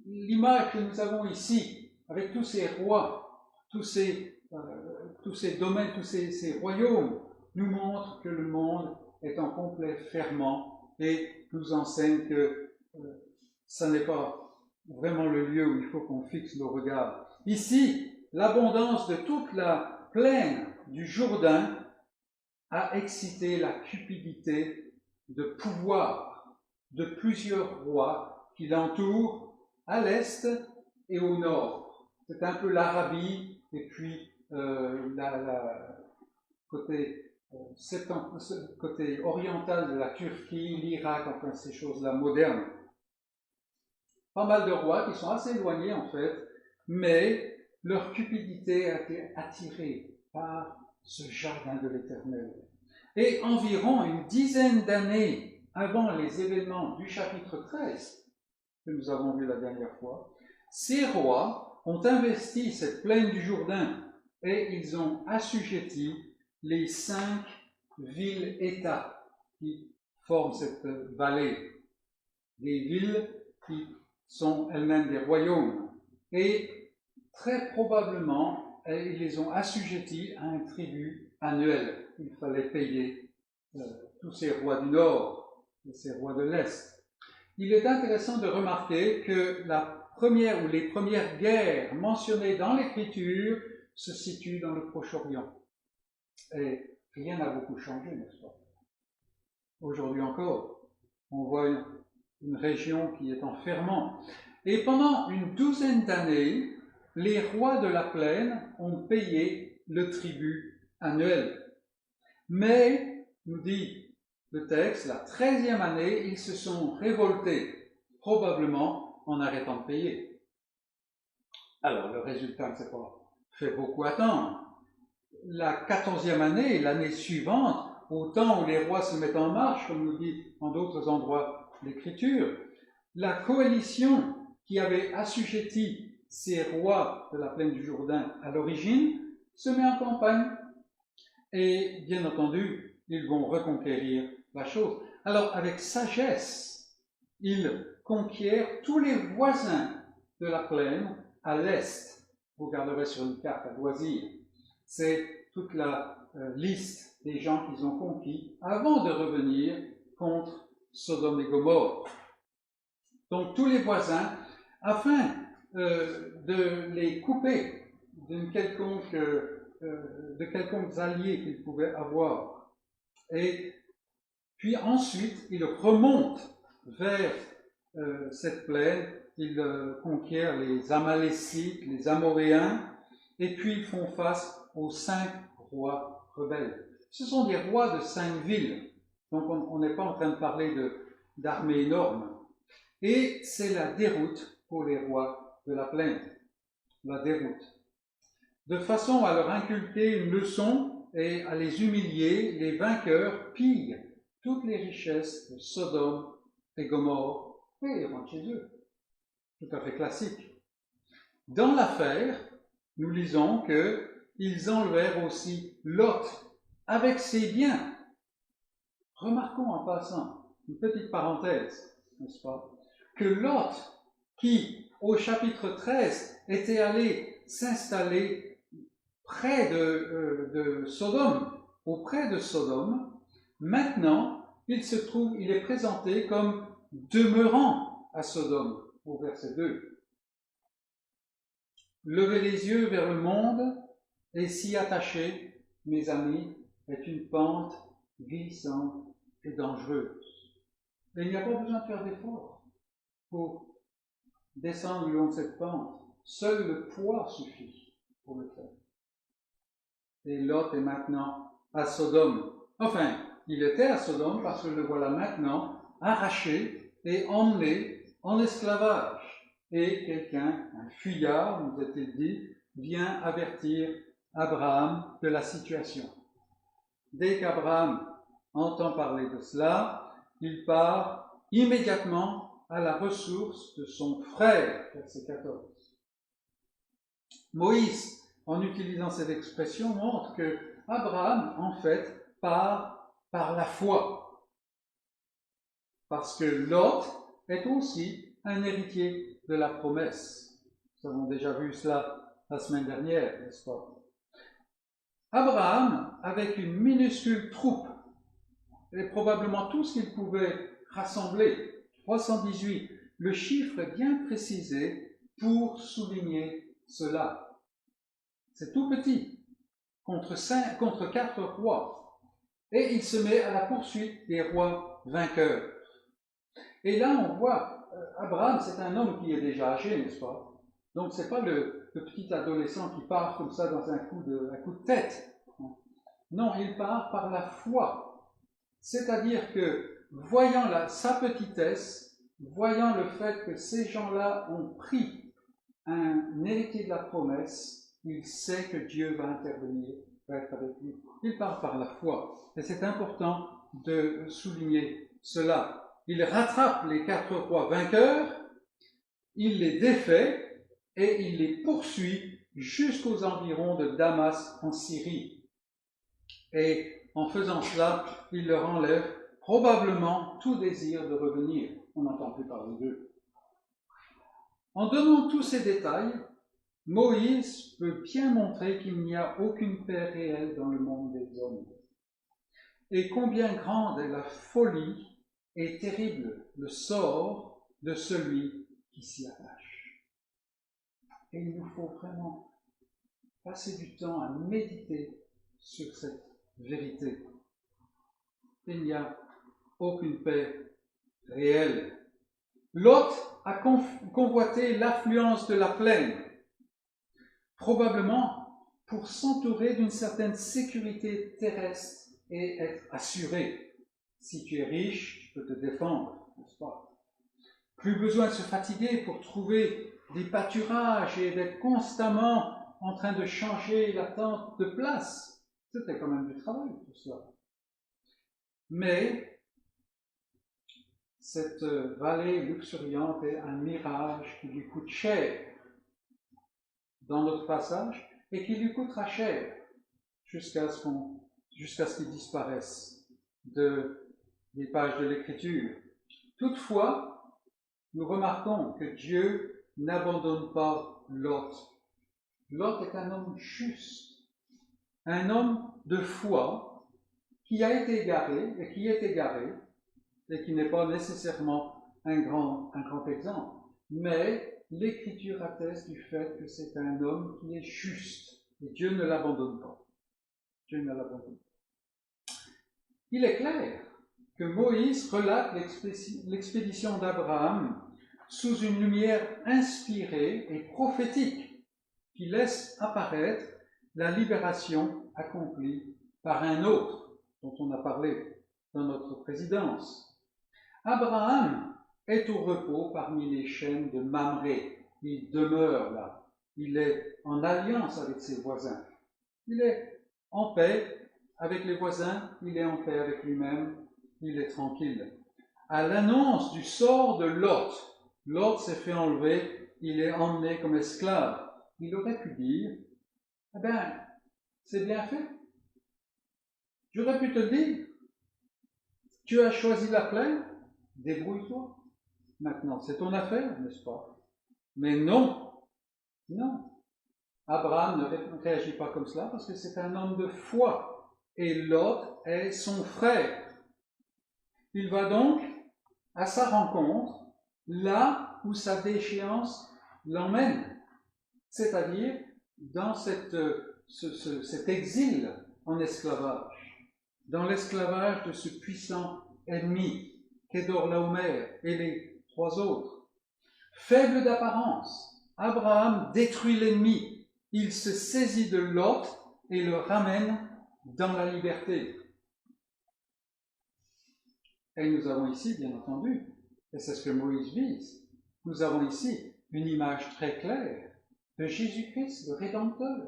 l'image que nous avons ici, avec tous ces rois, tous ces domaines, tous ces royaumes, nous montre que le monde est en complet ferment et nous enseigne que ça n'est pas vraiment le lieu où il faut qu'on fixe nos regards. Ici, l'abondance de toute la plaine du Jourdain a excité la cupidité de pouvoir de plusieurs rois qui l'entourent à l'est et au nord. C'est un peu l'Arabie et puis côté oriental de la Turquie, l'Irak, enfin ces choses-là modernes. Pas mal de rois qui sont assez éloignés en fait, mais leur cupidité a été attirée par ce jardin de l'Éternel. Et environ une dizaine d'années avant les événements du chapitre 13, que nous avons vu la dernière fois, ces rois ont investi cette plaine du Jourdain et ils ont assujetti les 5 villes-États qui forment cette vallée, des villes qui sont elles-mêmes des royaumes. Et très probablement, ils les ont assujettis à un tribut annuel. Il fallait payer tous ces rois du Nord et ces rois de l'Est. Il est intéressant de remarquer que les premières guerres mentionnées dans l'Écriture se situent dans le Proche-Orient. Et rien n'a beaucoup changé, n'est-ce pas? Aujourd'hui encore, on voit une région qui est en ferment. Et pendant une douzaine d'années, les rois de la plaine ont payé le tribut annuel. Mais, nous dit le texte, la 13e année, ils se sont révoltés, probablement en arrêtant de payer. Alors, le résultat ne s'est pas fait beaucoup attendre. La 14e année, l'année suivante, au temps où les rois se mettent en marche, comme nous dit en d'autres endroits l'Écriture, la coalition qui avait assujetti ces rois de la plaine du Jourdain à l'origine se met en campagne. Et bien entendu, ils vont reconquérir la chose. Alors, avec sagesse, ils conquièrent tous les voisins de la plaine à l'est. Vous regarderez sur une carte à loisir. C'est toute la liste des gens qu'ils ont conquis avant de revenir contre Sodome et Gomorrhe. Donc tous les voisins, afin de les couper de quelconques alliés qu'ils pouvaient avoir. Et puis ensuite, ils remontent vers cette plaine, ils conquièrent les Amalécites, les Amoréens, et puis ils font face aux 5 rois rebelles. Ce sont des rois de 5 villes, donc on n'est pas en train de parler d'armées énormes. Et c'est la déroute pour les rois de la plaine, la déroute. De façon à leur inculquer une leçon et à les humilier, les vainqueurs pillent toutes les richesses de Sodome et Gomorrhe et ils rentrent chez eux. tout à fait classique. Dans l'affaire, nous lisons qu'ils enlevèrent aussi Lot avec ses biens. Remarquons en passant, une petite parenthèse, n'est-ce pas, que Lot, qui au chapitre 13 était allé s'installer près de Sodome, auprès de Sodome, maintenant il est présenté comme demeurant à Sodome, au verset 2. Lever les yeux vers le monde et s'y attacher, mes amis, est une pente glissante et dangereuse. Et il n'y a pas besoin de faire d'efforts pour descendre le long de cette pente. Seul le poids suffit pour le faire. Et Lot est maintenant à Sodome. Enfin, il était à Sodome parce que le voilà maintenant arraché et emmené en esclavage. Et quelqu'un, un fuyard, nous a-t-il dit, vient avertir Abraham de la situation. Dès qu'Abraham entend parler de cela, il part immédiatement à la ressource de son frère, verset 14. Moïse, en utilisant cette expression, montre que Abraham, en fait, part par la foi. Parce que Lot est aussi un héritier de la promesse. Nous avons déjà vu cela la semaine dernière, n'est-ce pas? Abraham, avec une minuscule troupe, et probablement tout ce qu'il pouvait rassembler, 318, le chiffre est bien précisé pour souligner cela. C'est tout petit, contre 4 rois. Et il se met à la poursuite des rois vainqueurs. Et là, on voit, Abraham, c'est un homme qui est déjà âgé, n'est-ce pas? Donc, ce n'est pas le petit adolescent qui part comme ça dans un coup de tête. Non, il part par la foi. C'est-à-dire que, voyant sa petitesse, voyant le fait que ces gens-là ont pris un héritier de la promesse, il sait que Dieu va intervenir, va être avec lui. Il part par la foi. Et c'est important de souligner cela. Il rattrape les 4 rois vainqueurs, il les défait et il les poursuit jusqu'aux environs de Damas en Syrie. Et en faisant cela, il leur enlève probablement tout désir de revenir. On n'entend plus parler d'eux. En donnant tous ces détails, Moïse peut bien montrer qu'il n'y a aucune paix réelle dans le monde des hommes. Et combien grande est la folie et terrible le sort de celui qui s'y attache. Et il nous faut vraiment passer du temps à méditer sur cette vérité. Il n'y a aucune paix réelle. Lot a convoité l'affluence de la plaine, probablement pour s'entourer d'une certaine sécurité terrestre et être assuré. Si tu es riche, tu peux te défendre, n'est-ce pas? Plus besoin de se fatiguer pour trouver des pâturages et d'être constamment en train de changer la tente de place. C'était quand même du travail, tout cela. Mais cette vallée luxuriante est un mirage qui lui coûte cher dans notre passage et qui lui coûtera cher jusqu'à ce qu'il disparaisse des pages de l'Écriture. Toutefois, nous remarquons que Dieu n'abandonne pas Lot. Lot est un homme juste, un homme de foi qui a été égaré et qui est égaré et qui n'est pas nécessairement un grand exemple. Mais l'Écriture atteste du fait que c'est un homme qui est juste et Dieu ne l'abandonne pas. Dieu ne l'abandonne pas. Il est clair que Moïse relate l'expédition d'Abraham sous une lumière inspirée et prophétique qui laisse apparaître la libération accomplie par un autre dont on a parlé dans notre présidence. Abraham est au repos parmi les chaînes de Mamré. Il demeure là. Il est en alliance avec ses voisins. Il est en paix avec les voisins, il est en paix avec lui-même, il est tranquille. À l'annonce du sort de Lot, L'autre s'est fait enlever, il est emmené comme esclave. Il aurait pu dire, eh bien, c'est bien fait. J'aurais pu te dire, tu as choisi la plaine, débrouille-toi. Maintenant, c'est ton affaire, n'est-ce pas? Mais non, non. Abraham ne réagit pas comme cela parce que c'est un homme de foi et Lot est son frère. Il va donc à sa rencontre là où sa déchéance l'emmène, c'est-à-dire dans cet exil en esclavage, dans l'esclavage de ce puissant ennemi, Kedorlaomer et les trois autres. Faible d'apparence, Abraham détruit l'ennemi. Il se saisit de Lot et le ramène dans la liberté. Et nous avons ici, bien entendu, et c'est ce que Moïse vise, nous avons ici une image très claire de Jésus-Christ, le Rédempteur.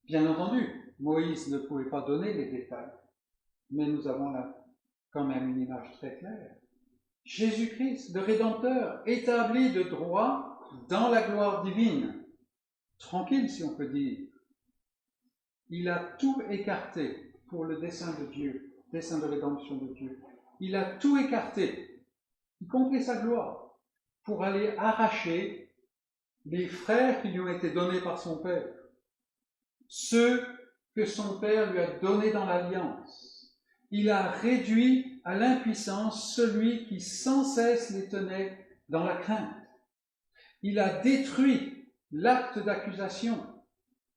Bien entendu, Moïse ne pouvait pas donner les détails, mais nous avons là quand même une image très claire. Jésus-Christ, le Rédempteur, établi de droit dans la gloire divine. Tranquille, si on peut dire. Il a tout écarté pour le dessein de Dieu, dessein de rédemption de Dieu. Il a tout écarté, y compris sa gloire, pour aller arracher les frères qui lui ont été donnés par son Père, ceux que son Père lui a donnés dans l'alliance. Il a réduit à l'impuissance celui qui sans cesse les tenait dans la crainte. Il a détruit l'acte d'accusation,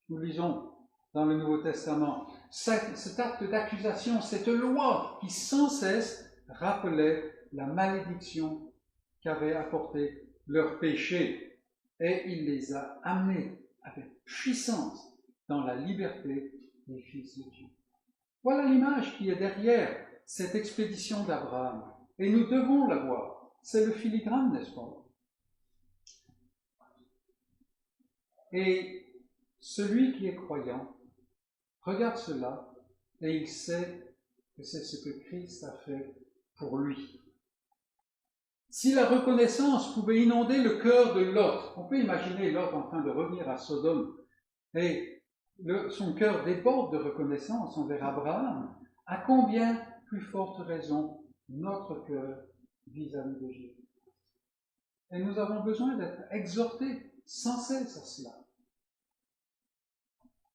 nous lisons dans le Nouveau Testament, cet acte d'accusation, cette loi qui sans cesse rappelait la malédiction qu'avait apporté leur péché, et il les a amenés avec puissance dans la liberté des fils de Dieu. Voilà l'image qui est derrière cette expédition d'Abraham, et nous devons la voir. C'est le filigrane, n'est-ce pas? Et celui qui est croyant regarde cela et il sait que c'est ce que Christ a fait pour lui. Si la reconnaissance pouvait inonder le cœur de Lot, on peut imaginer Lot en train de revenir à Sodome, et son cœur déborde de reconnaissance envers Abraham, à combien plus forte raison notre cœur vis-à-vis de Jésus. Et nous avons besoin d'être exhortés sans cesse à cela.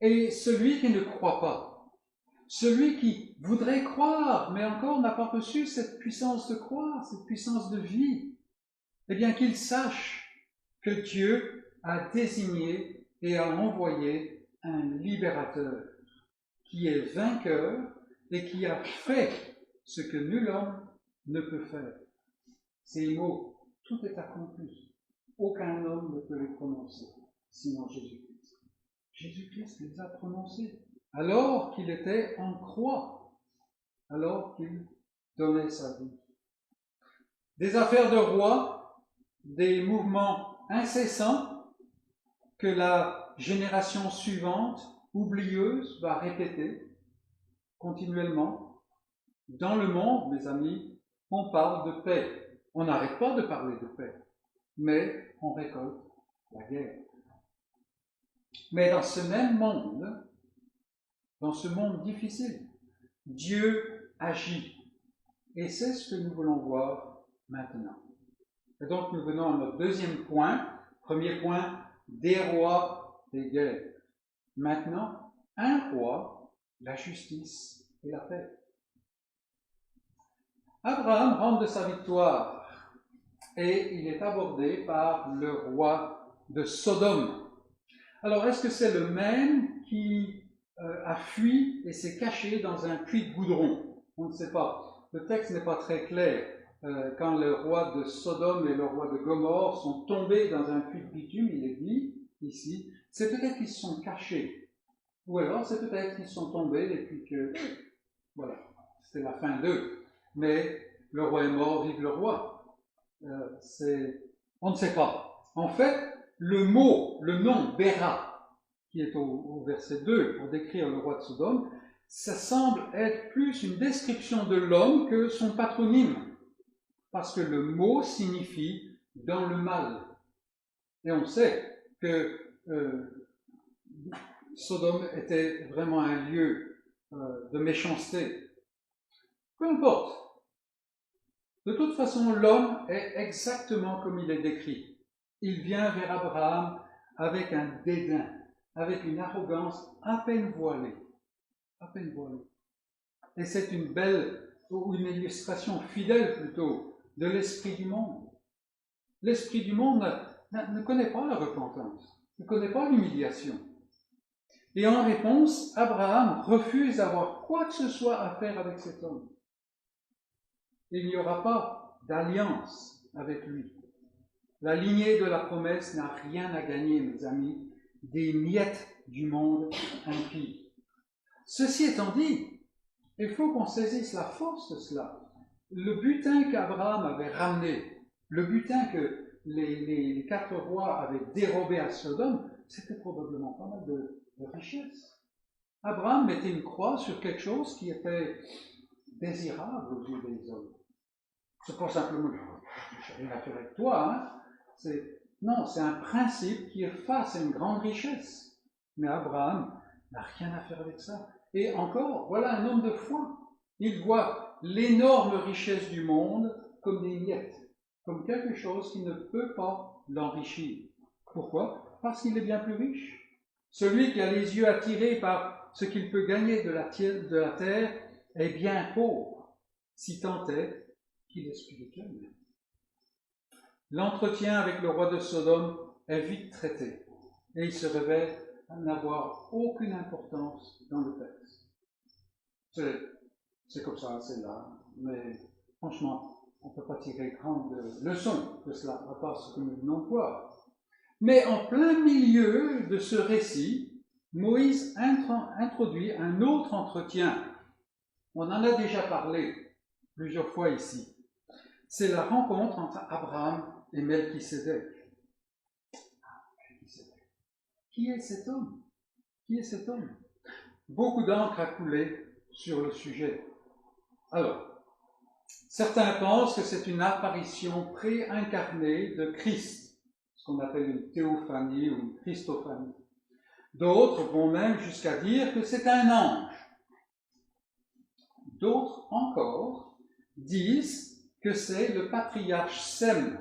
Et celui qui ne croit pas, celui qui voudrait croire, mais encore n'a pas reçu cette puissance de croire, cette puissance de vie, eh bien qu'il sache que Dieu a désigné et a envoyé un libérateur qui est vainqueur et qui a fait ce que nul homme ne peut faire. Ces mots, tout est accompli. Aucun homme ne peut les prononcer, sinon Jésus-Christ. Jésus-Christ les a prononcés alors qu'il était en croix, alors qu'il donnait sa vie. Des affaires de roi, des mouvements incessants que la génération suivante, oublieuse, va répéter continuellement. Dans le monde, mes amis, on parle de paix. On n'arrête pas de parler de paix, mais on récolte la guerre. Mais dans ce même monde, dans ce monde difficile, Dieu agit. Et c'est ce que nous voulons voir maintenant. Et donc nous venons à notre deuxième point. Premier point, des rois, des guerres. Maintenant, un roi, la justice et la paix. Abraham rentre de sa victoire et il est abordé par le roi de Sodome. Alors, est-ce que c'est le même qui a fui et s'est caché dans un puits de goudron? On ne sait pas. Le texte n'est pas très clair. Quand le roi de Sodome et le roi de Gomorrhe sont tombés dans un puits de bitume, il est dit ici, c'est peut-être qu'ils se sont cachés. Ou alors, c'est peut-être qu'ils sont tombés et puis que, voilà, c'était la fin d'eux. Mais le roi est mort, vive le roi. On ne sait pas. En fait, le mot, le nom Béra, qui est au verset 2 pour décrire le roi de Sodome, ça semble être plus une description de l'homme que son patronyme. parce que le mot signifie dans le mal. Et on sait que Sodome était vraiment un lieu de méchanceté. Peu importe. De toute façon, l'homme est exactement comme il est décrit. Il vient vers Abraham avec un dédain, avec une arrogance à peine voilée. À peine voilée. Et c'est une belle, ou une illustration fidèle plutôt, de l'esprit du monde. L'esprit du monde ne connaît pas la repentance, ne connaît pas l'humiliation. Et en réponse, Abraham refuse d'avoir quoi que ce soit à faire avec cet homme. Il n'y aura pas d'alliance avec lui. La lignée de la promesse n'a rien à gagner, mes amis, des miettes du monde impie. Ceci étant dit, il faut qu'on saisisse la force de cela. Le butin qu'Abraham avait ramené, le butin que les 4 rois avaient dérobé à Sodome, c'était probablement pas mal de richesse. Abraham mettait une croix sur quelque chose qui était désirable aux yeux des hommes. C'est pas simplement, je n'ai rien à faire avec toi, hein. Non, c'est un principe qui est face à une grande richesse. Mais Abraham n'a rien à faire avec ça. Et encore, voilà un homme de foi. Il voit l'énorme richesse du monde comme des miettes, comme quelque chose qui ne peut pas l'enrichir. Pourquoi? Parce qu'il est bien plus riche. Celui qui a les yeux attirés par ce qu'il peut gagner de la terre est bien pauvre, si tant est qu'il est spirituel. L'entretien avec le roi de Sodome est vite traité, et il se révèle n'avoir aucune importance dans le texte. C'est comme ça, c'est là, mais franchement, on ne peut pas tirer grande leçon de cela, à part ce que nous venons de voir. Mais en plein milieu de ce récit, Moïse introduit un autre entretien. On en a déjà parlé plusieurs fois ici. C'est la rencontre entre Abraham et Melchisédek. Qui est cet homme? Qui est cet homme? Beaucoup d'encre a coulé sur le sujet. Alors, certains pensent que c'est une apparition pré-incarnée de Christ, ce qu'on appelle une théophanie ou une christophanie. D'autres vont même jusqu'à dire que c'est un ange. D'autres encore disent que c'est le patriarche Sem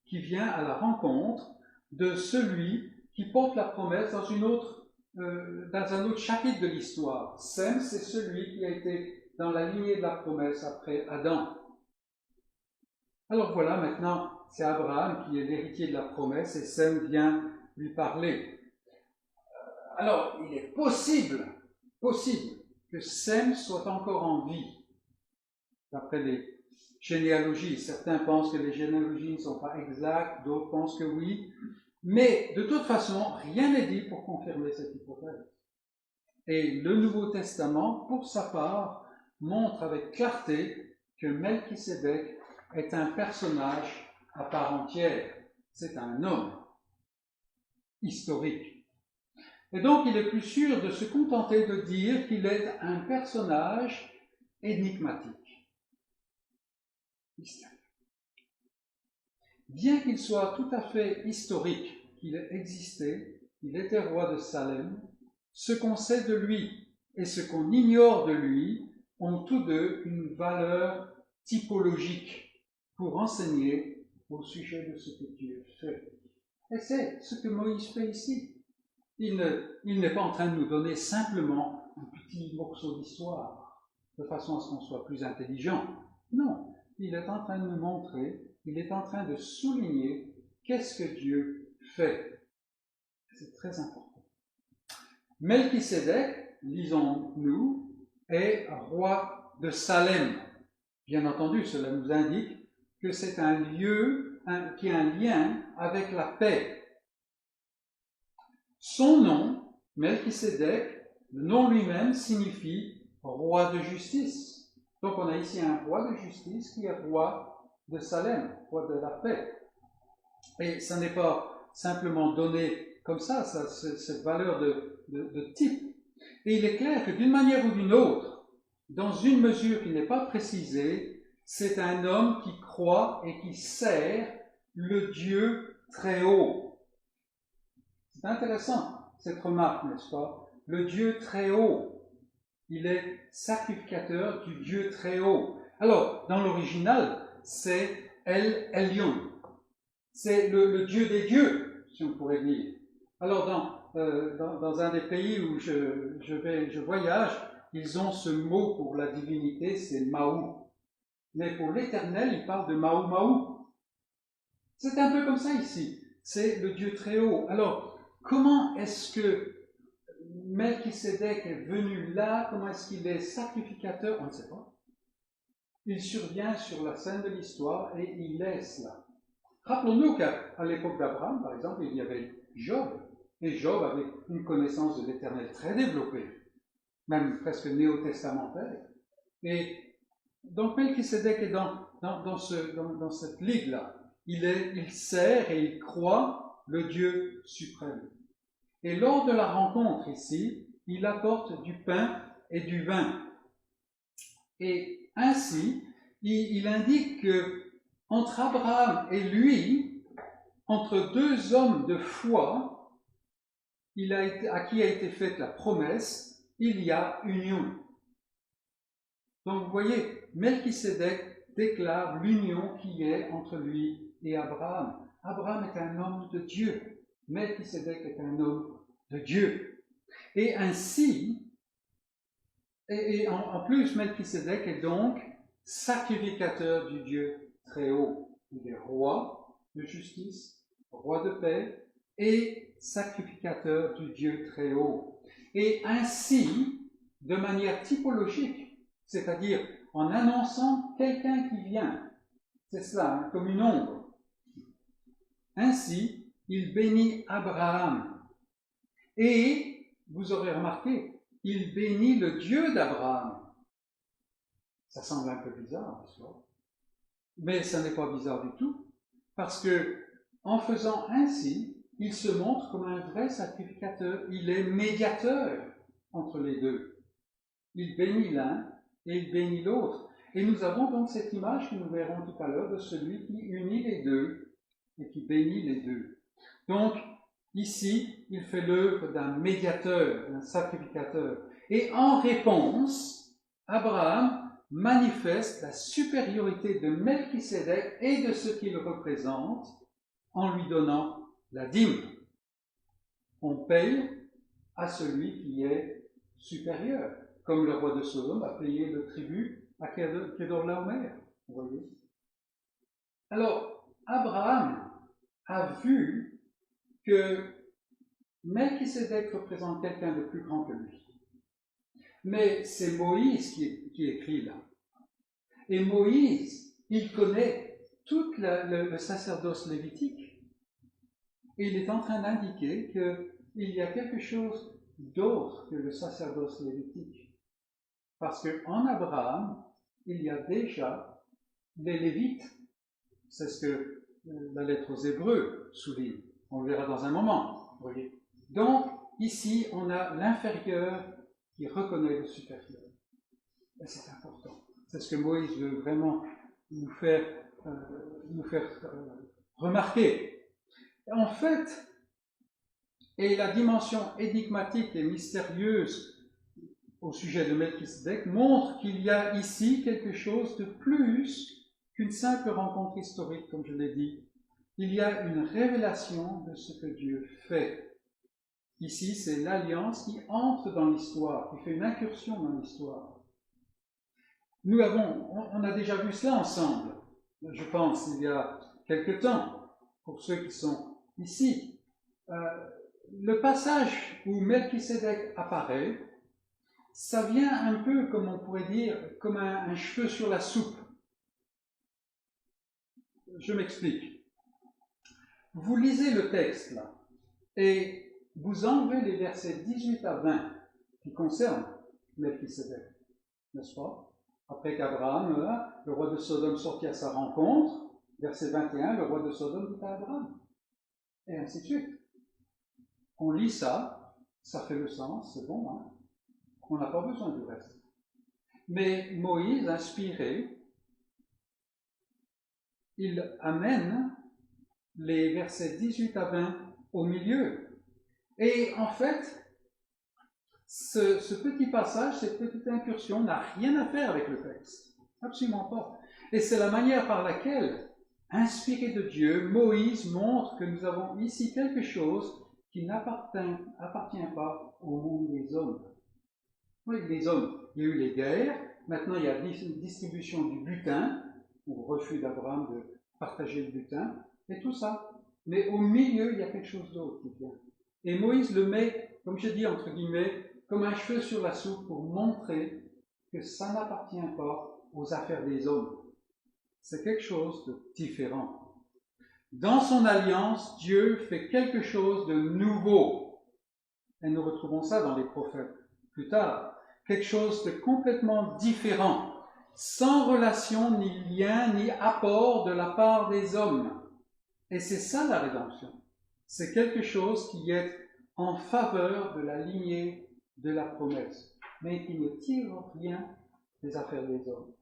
qui vient à la rencontre de celui qui porte la promesse dans un autre chapitre de l'histoire. Sem, c'est celui qui a été dans la lignée de la promesse après Adam. Alors voilà, maintenant, c'est Abraham qui est l'héritier de la promesse et Sem vient lui parler. Alors, il est possible que Sem soit encore en vie. D'après les généalogies, certains pensent que les généalogies ne sont pas exactes, d'autres pensent que oui. Mais de toute façon, rien n'est dit pour confirmer cette hypothèse. Et le Nouveau Testament, pour sa part, montre avec clarté que Melchisédek est un personnage à part entière. C'est un homme historique. Et donc, il est plus sûr de se contenter de dire qu'il est un personnage énigmatique. Mystérieux. Bien qu'il soit tout à fait historique, qu'il ait existé, il était roi de Salem, ce qu'on sait de lui et ce qu'on ignore de lui ont tous deux une valeur typologique pour enseigner au sujet de ce que Dieu fait. Et c'est ce que Moïse fait ici. Il n'est pas en train de nous donner simplement un petit morceau d'histoire, de façon à ce qu'on soit plus intelligent. Non, il est en train de nous montrer, il est en train de souligner qu'est-ce que Dieu fait. C'est très important. Melchisédek, lisons-nous, est roi de Salem. Bien entendu, cela nous indique que c'est un lieu qui a un lien avec la paix. Son nom, Melchisédek, le nom lui-même signifie roi de justice. Donc on a ici un roi de justice qui est roi de Salem, roi de la paix. Et ça n'est pas simplement donné comme ça, cette valeur de type. Et il est clair que d'une manière ou d'une autre, dans une mesure qui n'est pas précisée, c'est un homme qui croit et qui sert le Dieu très haut. C'est intéressant, cette remarque, n'est-ce pas? Le Dieu très haut. Il est sacrificateur du Dieu très haut. Alors, dans l'original, c'est El Elyon. C'est le Dieu des dieux, si on pourrait dire. Alors, dans un des pays où je voyage, ils ont ce mot pour la divinité, c'est Mahou. Mais pour l'Éternel, ils parlent de Mahou Mahou. C'est un peu comme ça ici. C'est le Dieu très haut. Alors, comment est-ce que Melchisédek est venu là? Comment est-ce qu'il est sacrificateur? On ne sait pas. Il survient sur la scène de l'histoire et il laisse là. Rappelons-nous qu'à l'époque d'Abraham, par exemple, il y avait Job. Et Job avait une connaissance de l'Éternel très développée, même presque néo-testamentaire. Et donc Melchisédek est dans cette ligue-là. Il sert et il croit le Dieu suprême. Et lors de la rencontre ici, il apporte du pain et du vin. Et ainsi, il indique que entre Abraham et lui, entre deux hommes de foi, à qui a été faite la promesse, il y a union. Donc vous voyez, Melchisédek déclare l'union qui est entre lui et Abraham. Abraham est un homme de Dieu. Melchisédek est un homme de Dieu. Et ainsi, en plus, Melchisédek est donc sacrificateur du Dieu très haut. Il est roi de justice, roi de paix et sacrificateur du Dieu très haut. Et ainsi, de manière typologique, c'est-à-dire en annonçant quelqu'un qui vient, c'est cela, hein, comme une ombre. Ainsi, il bénit Abraham. Et, vous aurez remarqué, il bénit le Dieu d'Abraham. Ça semble un peu bizarre, n'est-ce pas? Mais ça n'est pas bizarre du tout, parce que, en faisant ainsi, il se montre comme un vrai sacrificateur. Il est médiateur entre les deux. Il bénit l'un et il bénit l'autre. Et nous avons donc cette image que nous verrons tout à l'heure de celui qui unit les deux et qui bénit les deux. Donc, ici, il fait l'œuvre d'un médiateur, d'un sacrificateur. Et en réponse, Abraham manifeste la supériorité de Melchisédek et de ce qu'il représente en lui donnant la dîme. On paye à celui qui est supérieur, comme le roi de Sodome a payé le tribut à Kedorlaomer. Vous voyez? Alors, Abraham a vu que Melchisédek représente quelqu'un de plus grand que lui. Mais c'est Moïse qui écrit là. Et Moïse, il connaît tout le sacerdoce lévitique. Et il est en train d'indiquer qu'il y a quelque chose d'autre que le sacerdoce lévitique. Parce qu'en Abraham, il y a déjà les Lévites. C'est ce que la lettre aux Hébreux souligne. On le verra dans un moment. Vous voyez. Donc, ici, on a l'inférieur qui reconnaît le supérieur. Et c'est important. C'est ce que Moïse veut vraiment nous faire remarquer. En fait, et la dimension énigmatique et mystérieuse au sujet de Melchisédek montre qu'il y a ici quelque chose de plus qu'une simple rencontre historique, comme je l'ai dit. Il y a une révélation de ce que Dieu fait. Ici, c'est l'alliance qui entre dans l'histoire, qui fait une incursion dans l'histoire. On a déjà vu cela ensemble, je pense, il y a quelque temps, pour ceux qui sont ici. Le passage où Melchisédek apparaît, ça vient un peu, comme on pourrait dire, comme un cheveu sur la soupe. Je m'explique. Vous lisez le texte là, et vous enlevez les versets 18 à 20 qui concernent Melchisédek, n'est-ce pas? Après qu'Abraham, le roi de Sodome, sortit à sa rencontre, verset 21, le roi de Sodome dit à Abraham, et ainsi de suite. On lit ça, ça fait le sens, c'est bon, hein? On n'a pas besoin du reste. Mais Moïse, inspiré, il amène les versets 18 à 20 au milieu. Et en fait, ce petit passage, cette petite incursion n'a rien à faire avec le texte. Absolument pas. Et c'est la manière par laquelle, inspiré de Dieu, Moïse montre que nous avons ici quelque chose qui n'appartient pas au monde des hommes. Oui, les hommes, il y a eu les guerres, maintenant il y a une distribution du butin, ou refus d'Abraham de partager le butin, et tout ça. Mais au milieu, il y a quelque chose d'autre qui vient. Et Moïse le met, comme je dis entre guillemets, comme un cheveu sur la soupe pour montrer que ça n'appartient pas aux affaires des hommes. C'est quelque chose de différent. Dans son alliance, Dieu fait quelque chose de nouveau. Et nous retrouvons ça dans les prophètes plus tard. Quelque chose de complètement différent, sans relation, ni lien, ni apport de la part des hommes. Et c'est ça la rédemption. C'est quelque chose qui est en faveur de la lignée de la promesse, mais qui ne tire rien des affaires des hommes.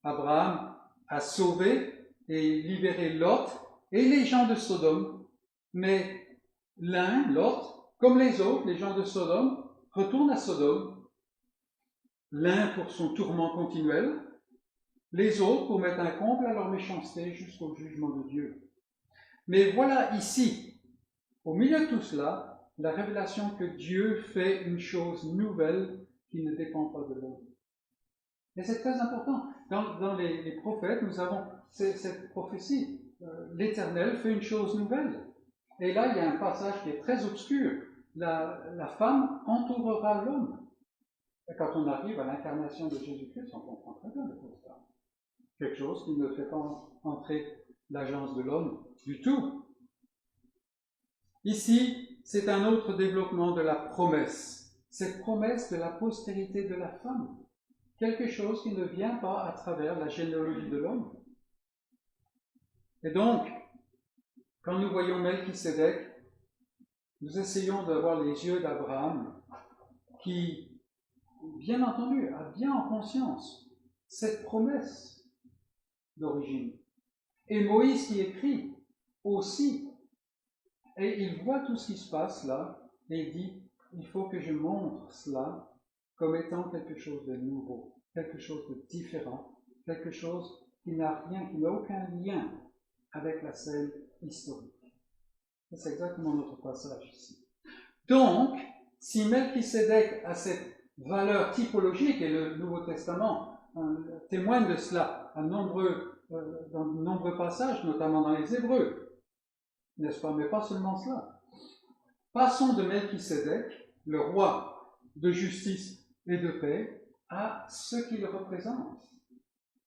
Abraham a sauvé et libéré Lot et les gens de Sodome, mais l'un, Lot, comme les autres, les gens de Sodome, retournent à Sodome, l'un pour son tourment continuel, les autres pour mettre un comble à leur méchanceté jusqu'au jugement de Dieu. Mais voilà ici, au milieu de tout cela, la révélation que Dieu fait une chose nouvelle qui ne dépend pas de l'homme. Et c'est très important. Dans les prophètes, nous avons cette prophétie. L'Éternel fait une chose nouvelle. Et là, il y a un passage qui est très obscur. La femme entourera l'homme. Et quand on arrive à l'incarnation de Jésus-Christ, on comprend très bien de quoi ça. Quelque chose qui ne fait pas entrer l'agence de l'homme du tout. Ici, c'est un autre développement de la promesse. Cette promesse de la postérité de la femme. Quelque chose qui ne vient pas à travers la généalogie de l'homme. Et donc, quand nous voyons Melchisédek, nous essayons d'avoir les yeux d'Abraham, qui, bien entendu, a bien en conscience cette promesse d'origine. Et Moïse qui écrit aussi, et il voit tout ce qui se passe là, et il dit, il faut que je montre cela comme étant quelque chose de nouveau, quelque chose de différent, quelque chose qui n'a aucun lien avec la scène historique. C'est exactement notre passage ici. Donc, si Melchisédek a cette valeur typologique, et le Nouveau Testament témoigne de cela dans de nombreux passages, notamment dans les Hébreux, n'est-ce pas? Mais pas seulement cela. Passons de Melchisédek, le roi de justice et de paix, à ce qu'il représente,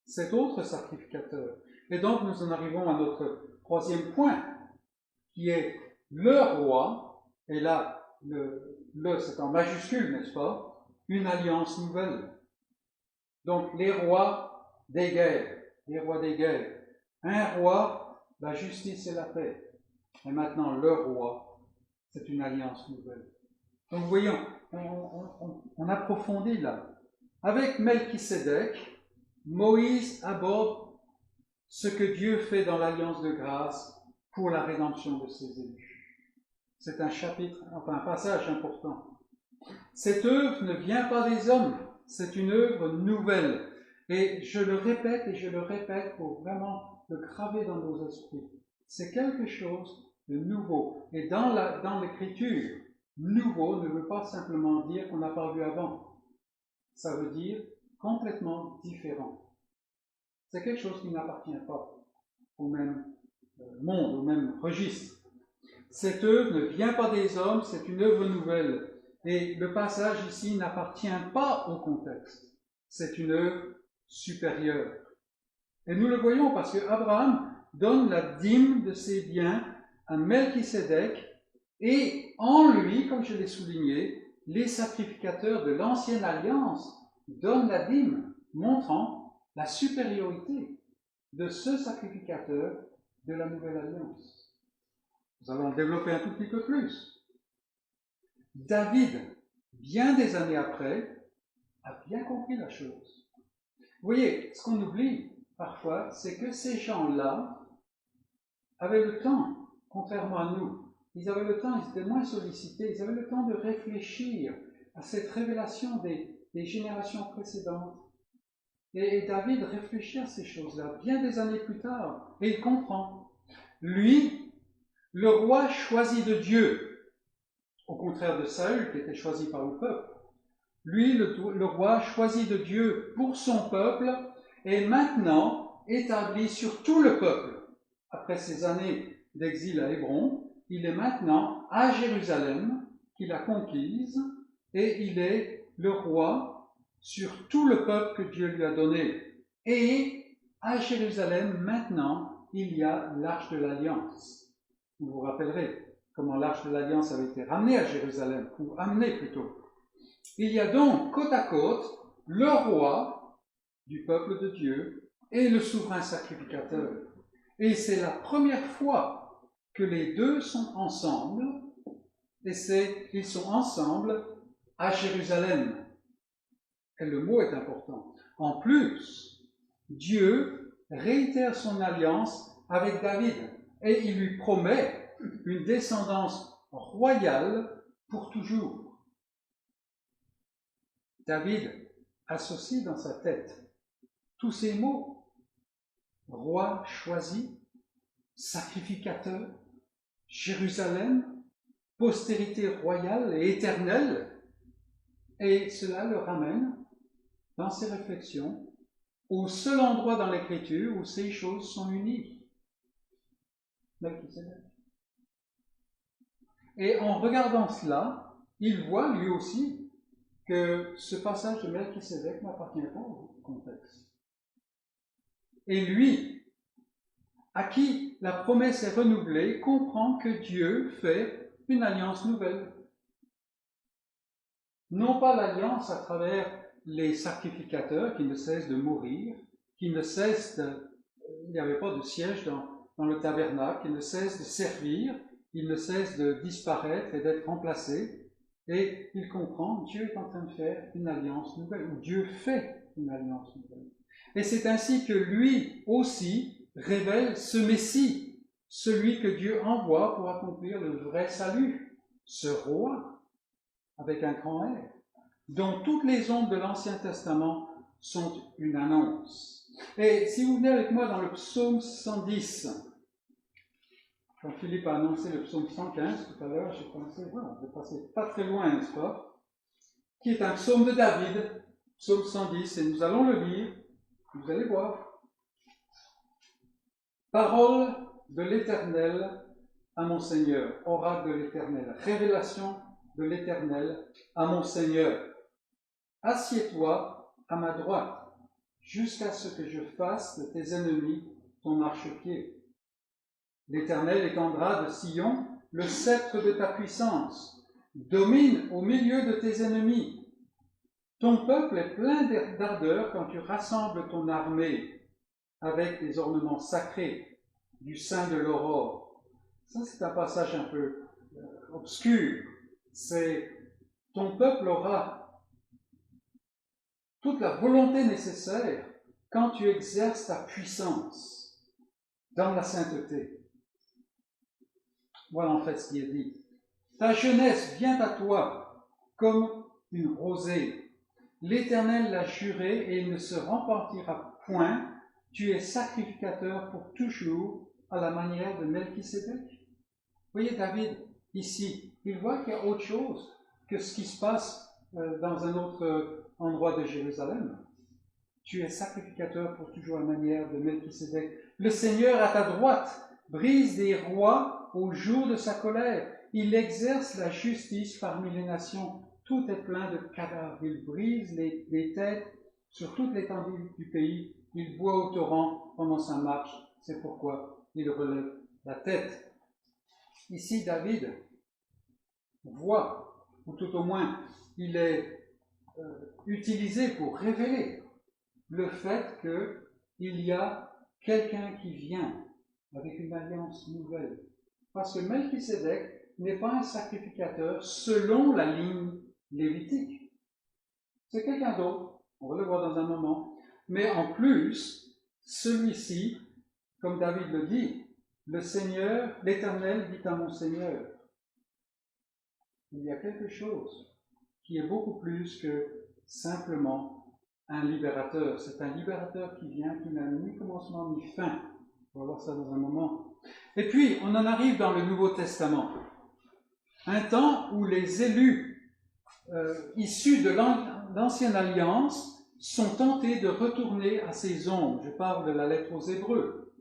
cet autre sacrificateur. Et donc nous en arrivons à notre troisième point, qui est le roi, et là, le c'est en majuscule, n'est-ce pas? Une alliance nouvelle. Donc les rois des guerres, un roi, la justice et la paix. Et maintenant le roi, c'est une alliance nouvelle. Donc voyons, on approfondit là. Avec Melchisédek, Moïse aborde ce que Dieu fait dans l'alliance de grâce pour la rédemption de ses élus. C'est un passage important. Cette œuvre ne vient pas des hommes, c'est une œuvre nouvelle. Et je le répète pour vraiment le graver dans nos esprits. C'est quelque chose de nouveau. Et dans l'écriture, nouveau ne veut pas simplement dire qu'on n'a pas vu avant. Ça veut dire complètement différent. C'est quelque chose qui n'appartient pas au même monde, au même registre. Cette œuvre ne vient pas des hommes, c'est une œuvre nouvelle. Et le passage ici n'appartient pas au contexte. C'est une œuvre supérieure. Et nous le voyons parce que Abraham donne la dîme de ses biens à Melchisédek et en lui, comme je l'ai souligné, les sacrificateurs de l'ancienne alliance donnent la dîme, montrant la supériorité de ce sacrificateur de la nouvelle alliance. Nous allons développer un tout petit peu plus. David, bien des années après, a bien compris la chose. Vous voyez, ce qu'on oublie, parfois, c'est que ces gens-là avaient le temps, contrairement à nous. Ils avaient le temps, ils étaient moins sollicités, ils avaient le temps de réfléchir à cette révélation des générations précédentes. Et David réfléchit à ces choses-là bien des années plus tard, et il comprend. Lui, le roi choisi de Dieu, au contraire de Saül qui était choisi par le peuple, lui, le roi choisi de Dieu pour son peuple, est maintenant établi sur tout le peuple. Après ces années d'exil à Hébron, il est maintenant à Jérusalem, qu'il a conquise, et il est le roi sur tout le peuple que Dieu lui a donné. Et à Jérusalem, maintenant, il y a l'Arche de l'Alliance. Vous vous rappellerez comment l'Arche de l'Alliance avait été ramenée à Jérusalem, ou amenée plutôt. Il y a donc côte à côte le roi du peuple de Dieu et le souverain sacrificateur. Et c'est la première fois que les deux sont ensemble, et ils sont ensemble à Jérusalem. Et le mot est important. En plus, Dieu réitère son alliance avec David, et il lui promet une descendance royale pour toujours. David associe dans sa tête tous ces mots: roi choisi, sacrificateur, Jérusalem, postérité royale et éternelle, et cela le ramène dans ses réflexions au seul endroit dans l'Écriture où ces choses sont unies. Et en regardant cela, il voit lui aussi que ce passage de Melchisédek n'appartient pas au contexte. Et lui, à qui la promesse est renouvelée, comprend que Dieu fait une alliance nouvelle. Non pas l'alliance à travers les sacrificateurs qui ne cessent de mourir, qui ne cessent de... Il n'y avait pas de siège dans le tabernacle, qui ne cessent de servir, ils ne cessent de disparaître et d'être remplacés. Et il comprend, Dieu est en train de faire une alliance nouvelle, ou Dieu fait une alliance nouvelle. Et c'est ainsi que lui aussi révèle ce Messie, celui que Dieu envoie pour accomplir le vrai salut, ce roi, avec un grand R, dont toutes les ondes de l'Ancien Testament sont une annonce. Et si vous venez avec moi dans le psaume 110, quand Philippe a annoncé le psaume 115 tout à l'heure, j'ai pensé, voilà, on va passer pas très loin, n'est-ce pas? Qui est un psaume de David, psaume 110, et nous allons le lire, vous allez voir. Parole de l'Éternel à mon Seigneur, oracle de l'Éternel, révélation de l'Éternel à mon Seigneur. Assieds-toi à ma droite, jusqu'à ce que je fasse de tes ennemis ton marchepied. L'Éternel étendra de Sion le sceptre de ta puissance, domine au milieu de tes ennemis. Ton peuple est plein d'ardeur quand tu rassembles ton armée avec des ornements sacrés du sein de l'aurore. Ça, c'est un passage un peu obscur. C'est ton peuple aura toute la volonté nécessaire quand tu exerces ta puissance dans la sainteté. Voilà en fait ce qui est dit. Ta jeunesse vient à toi comme une rosée. L'Éternel l'a juré et il ne se repentira point. Tu es sacrificateur pour toujours à la manière de Melchisédek. Vous voyez David, ici, il voit qu'il y a autre chose que ce qui se passe dans un autre endroit de Jérusalem. Tu es sacrificateur pour toujours à la manière de Melchisédek. Le Seigneur à ta droite brise des rois au jour de sa colère. Il exerce la justice parmi les nations. Tout est plein de cadavres. Il brise les têtes sur toute l'étendue du pays. Il boit au torrent pendant sa marche. C'est pourquoi il relève la tête. Ici, David voit, ou tout au moins, il est utilisé pour révéler le fait qu'il y a quelqu'un qui vient avec une alliance nouvelle. Parce que Melchisédek n'est pas un sacrificateur selon la ligne lévitique. C'est quelqu'un d'autre, on va le voir dans un moment. Mais en plus, celui-ci, comme David le dit, le Seigneur, l'Éternel dit à mon Seigneur. Il y a quelque chose qui est beaucoup plus que simplement un libérateur. C'est un libérateur qui vient, qui n'a ni commencement ni fin. On va voir ça dans un moment. Et puis, on en arrive dans le Nouveau Testament. Un temps où les élus issus de l'Ancienne Alliance sont tentés de retourner à ces ombres. Je parle de la lettre aux Hébreux.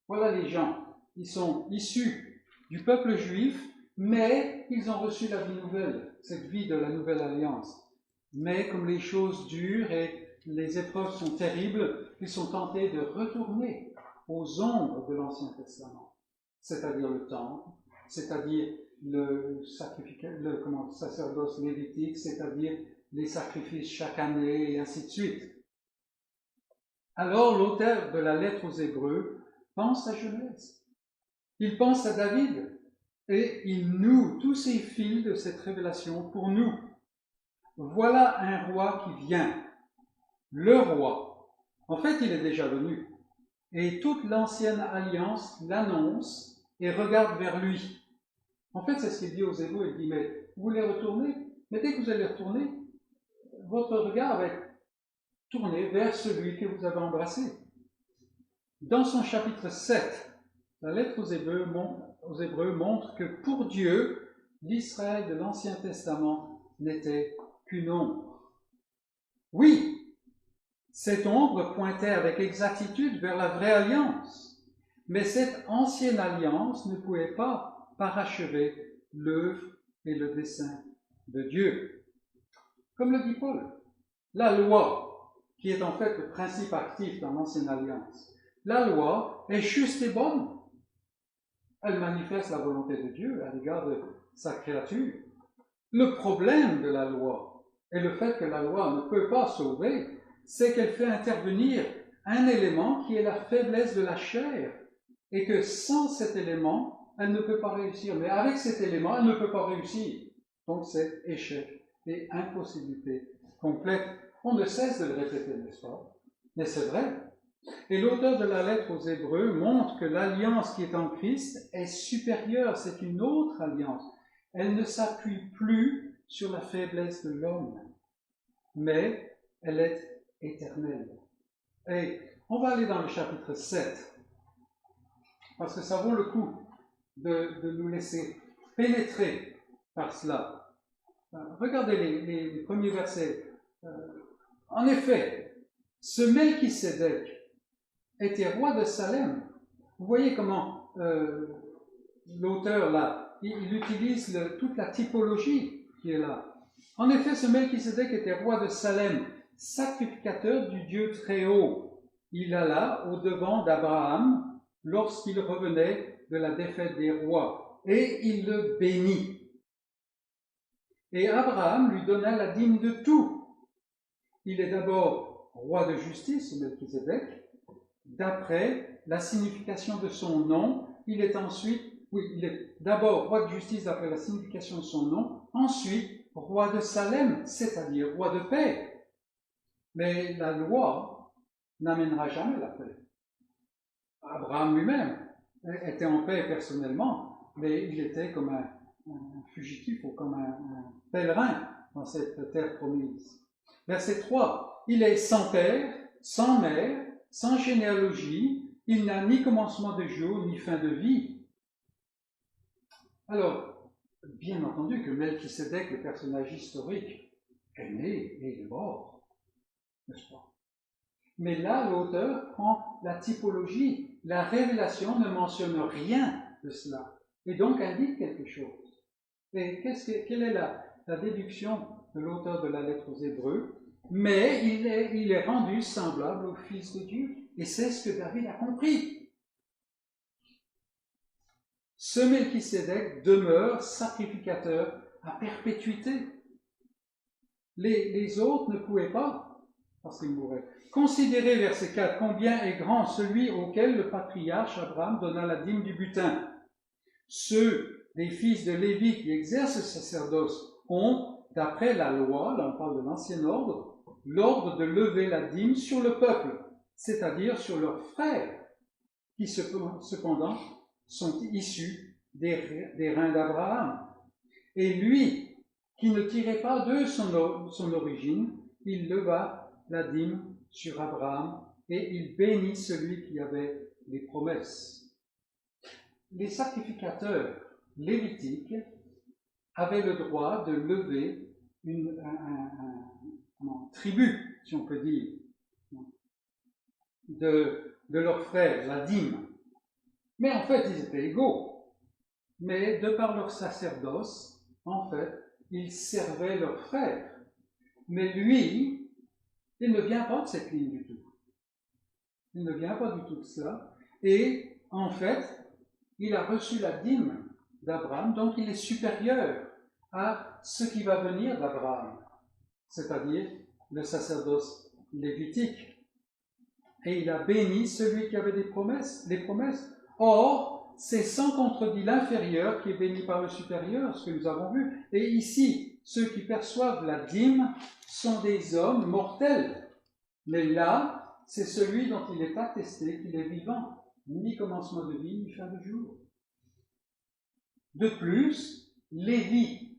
Voilà les gens. Ils sont issus du peuple juif, mais ils ont reçu la vie nouvelle, cette vie de la Nouvelle Alliance. Mais comme les choses durent et les épreuves sont terribles, ils sont tentés de retourner aux ombres de l'Ancien Testament, c'est-à-dire le temple, c'est-à-dire le sacerdoce lévitique, c'est-à-dire les sacrifices chaque année, et ainsi de suite. Alors l'auteur de la lettre aux Hébreux pense à Genèse. Il pense à David et il noue tous ces fils de cette révélation pour nous. Voilà un roi qui vient, le roi. En fait, il est déjà venu. Et toute l'ancienne alliance l'annonce et regarde vers lui. En fait, c'est ce qu'il dit aux Hébreux. Il dit, mais vous voulez retourner? Mais dès que vous allez retourner, votre regard va être tourné vers celui que vous avez embrassé. Dans son chapitre 7, la lettre aux Hébreux montre que pour Dieu, l'Israël de l'Ancien Testament n'était qu'une ombre. Oui, cette ombre pointait avec exactitude vers la vraie alliance, mais cette ancienne alliance ne pouvait pas parachever l'œuvre et le dessein de Dieu. Comme le dit Paul, la loi, qui est en fait le principe actif dans l'ancienne alliance, la loi est juste et bonne. Elle manifeste la volonté de Dieu à l'égard de sa créature. Le problème de la loi et le fait que la loi ne peut pas sauver, c'est qu'elle fait intervenir un élément qui est la faiblesse de la chair et que sans cet élément, elle ne peut pas réussir. Mais avec cet élément, elle ne peut pas réussir. Donc c'est échec et impossibilité complète. On ne cesse de le répéter, n'est-ce pas? Mais c'est vrai. Et l'auteur de la lettre aux Hébreux montre que l'alliance qui est en Christ est supérieure, c'est une autre alliance. Elle ne s'appuie plus sur la faiblesse de l'homme, mais elle est éternelle. Et on va aller dans le chapitre 7, parce que ça vaut le coup de nous laisser pénétrer par cela. Regardez les premiers versets. En effet, ce Melchisédek était roi de Salem. Vous voyez comment l'auteur là, il utilise toute la typologie qui est là. En effet, ce Melchisédek était roi de Salem, sacrificateur du Dieu très haut. Il alla au devant d'Abraham lorsqu'il revenait de la défaite des rois, et il le bénit. Et Abraham lui donna la dîme de tout. Il est d'abord roi de justice, ce Melchisédek. D'après la signification de son nom, il est d'abord roi de justice d'après la signification de son nom, ensuite roi de Salem, c'est-à-dire roi de paix. Mais la loi n'amènera jamais la paix. Abraham lui-même était en paix personnellement, mais il était comme un fugitif ou comme un pèlerin dans cette terre promise. Verset 3, il est sans père, sans mère, sans généalogie, il n'a ni commencement de jour, ni fin de vie. Alors, bien entendu que Melchisédek, le personnage historique, est né et il est mort, n'est-ce pas? Mais là, l'auteur prend la typologie. La révélation ne mentionne rien de cela, et donc indique quelque chose. Et quelle est la déduction de l'auteur de la lettre aux Hébreux? Mais il est rendu semblable au Fils de Dieu. Et c'est ce que David a compris. Ce Melchisédek demeure sacrificateur à perpétuité. Les autres ne pouvaient pas, parce qu'ils mouraient. Considérez, verset 4, combien est grand celui auquel le patriarche Abraham donna la dîme du butin. Ceux des fils de Lévi qui exercent le sacerdoce ont, d'après la loi, là on parle de l'ancien ordre, l'ordre de lever la dîme sur le peuple. c'est-à-dire sur leurs frères, qui cependant sont issus des reins d'Abraham. Et lui, qui ne tirait pas de son origine, il leva la dîme sur Abraham et il bénit celui qui avait les promesses. Les sacrificateurs lévitiques avaient le droit de lever un tribut, si on peut dire, de leurs frères, la dîme. Mais en fait, ils étaient égaux. Mais de par leur sacerdoce, en fait, ils servaient leurs frères. Mais lui, il ne vient pas de cette ligne du tout. Il ne vient pas du tout de cela. Et en fait, il a reçu la dîme d'Abraham, donc il est supérieur à ce qui va venir d'Abraham, c'est-à-dire le sacerdoce lévitique. Et il a béni celui qui avait les promesses. Or, c'est sans contredit l'inférieur qui est béni par le supérieur, ce que nous avons vu. Et ici, ceux qui perçoivent la dîme sont des hommes mortels. Mais là, c'est celui dont il est attesté qu'il est vivant, ni commencement de vie, ni fin de jour. De plus, Lévi,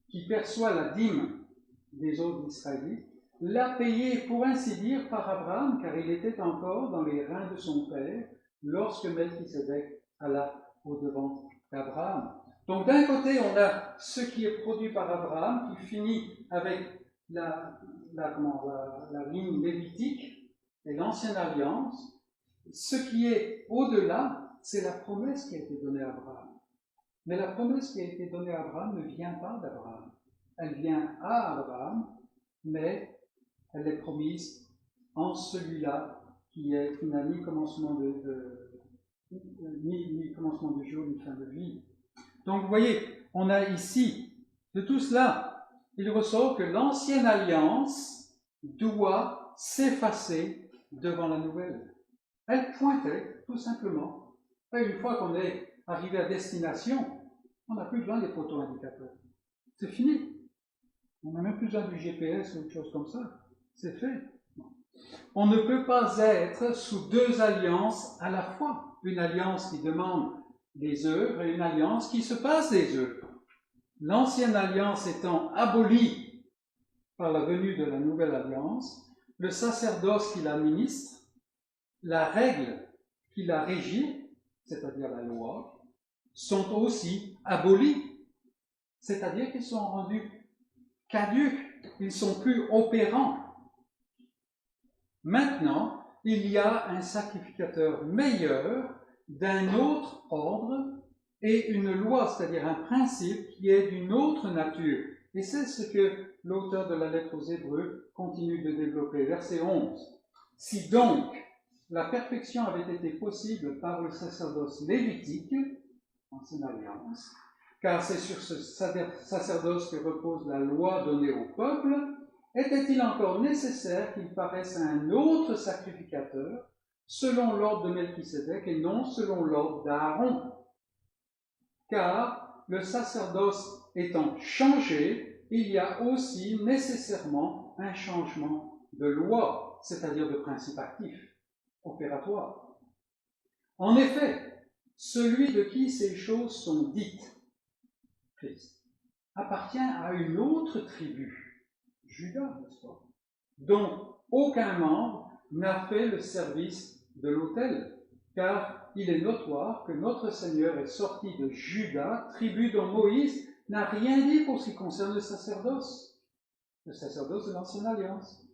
qui perçoit la dîme des autres Israélites, l'a payé, pour ainsi dire, par Abraham, car il était encore dans les reins de son père lorsque Melchisédek alla au-devant d'Abraham. Donc d'un côté, on a ce qui est produit par Abraham, qui finit avec la ligne lévitique et l'ancienne alliance. Ce qui est au-delà, c'est la promesse qui a été donnée à Abraham. Mais la promesse qui a été donnée à Abraham ne vient pas d'Abraham. Elle vient à Abraham, mais elle est promise en celui-là qui n'a ni commencement ni commencement de jour, ni fin de vie. Donc vous voyez, on a ici, de tout cela, il ressort que l'ancienne alliance doit s'effacer devant la nouvelle. Elle pointait, tout simplement. Et une fois qu'on est arrivé à destination, on n'a plus besoin des poteaux indicateurs. C'est fini. On n'a même plus besoin du GPS ou autre chose comme ça. C'est fait. On ne peut pas être sous deux alliances à la fois. Une alliance qui demande des œuvres et une alliance qui se passe des œuvres. L'ancienne alliance étant abolie par la venue de la nouvelle alliance, le sacerdoce qui l'administre, la règle qui la régit, c'est-à-dire la loi, sont aussi abolis. C'est-à-dire qu'ils sont rendus caducs, ils ne sont plus opérants. Maintenant, il y a un sacrificateur meilleur d'un autre ordre et une loi, c'est-à-dire un principe qui est d'une autre nature. Et c'est ce que l'auteur de la lettre aux Hébreux continue de développer. Verset 11. Si donc la perfection avait été possible par le sacerdoce lévitique, ancienne alliance, car c'est sur ce sacerdoce que repose la loi donnée au peuple, était-il encore nécessaire qu'il paraisse un autre sacrificateur selon l'ordre de Melchisédek et non selon l'ordre d'Aaron? Car le sacerdoce étant changé, il y a aussi nécessairement un changement de loi, c'est-à-dire de principe actif, opératoire. En effet, celui de qui ces choses sont dites, Christ, appartient à une autre tribu, Judas, n'est-ce pas, dont aucun membre n'a fait le service de l'autel, car il est notoire que notre Seigneur est sorti de Judas, tribu dont Moïse n'a rien dit pour ce qui concerne le sacerdoce de l'Ancienne Alliance.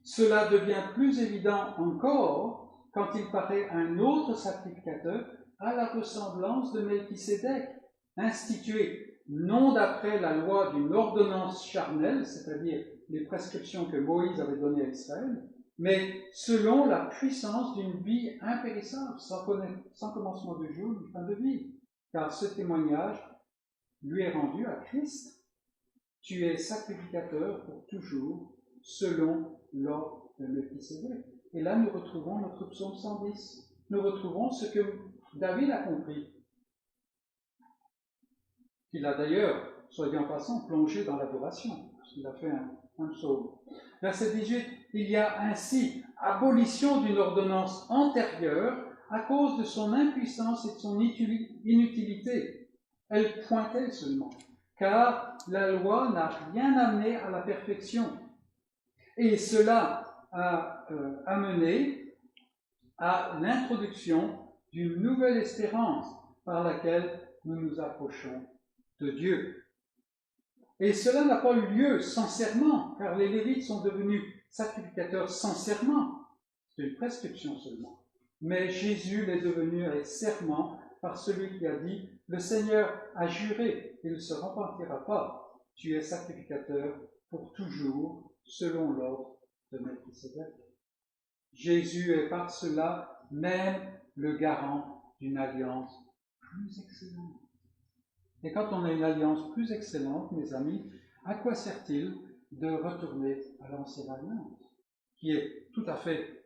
Cela devient plus évident encore quand il paraît un autre sacrificateur à la ressemblance de Melchisédek, institué non d'après la loi d'une ordonnance charnelle, c'est-à-dire les prescriptions que Moïse avait données à Israël, mais selon la puissance d'une vie impérissable, sans commencement de jour ni fin de vie. Car ce témoignage lui est rendu à Christ. Tu es sacrificateur pour toujours, selon l'ordre de Melchisédek. Et là, nous retrouvons notre psaume 110. Nous retrouvons ce que David a compris. Il a d'ailleurs, soit dit en passant, plongé dans l'adoration, parce qu'il a fait un psaume. Verset 18. il y a ainsi abolition d'une ordonnance antérieure à cause de son impuissance et de son inutilité. Elle pointait seulement, car la loi n'a rien amené à la perfection. Et cela a amené à l'introduction d'une nouvelle espérance par laquelle nous nous approchons de Dieu. Et cela n'a pas eu lieu sans serment, car les Lévites sont devenus sacrificateurs sans serment. C'est une prescription seulement. Mais Jésus l'est devenu avec serment par celui qui a dit « Le Seigneur a juré, il ne se repentira pas. Tu es sacrificateur pour toujours, selon l'ordre de Melchisédek. » Jésus est par cela même le garant d'une alliance plus excellente. Et quand on a une alliance plus excellente, mes amis, à quoi sert-il de retourner à l'ancienne alliance, qui est tout à fait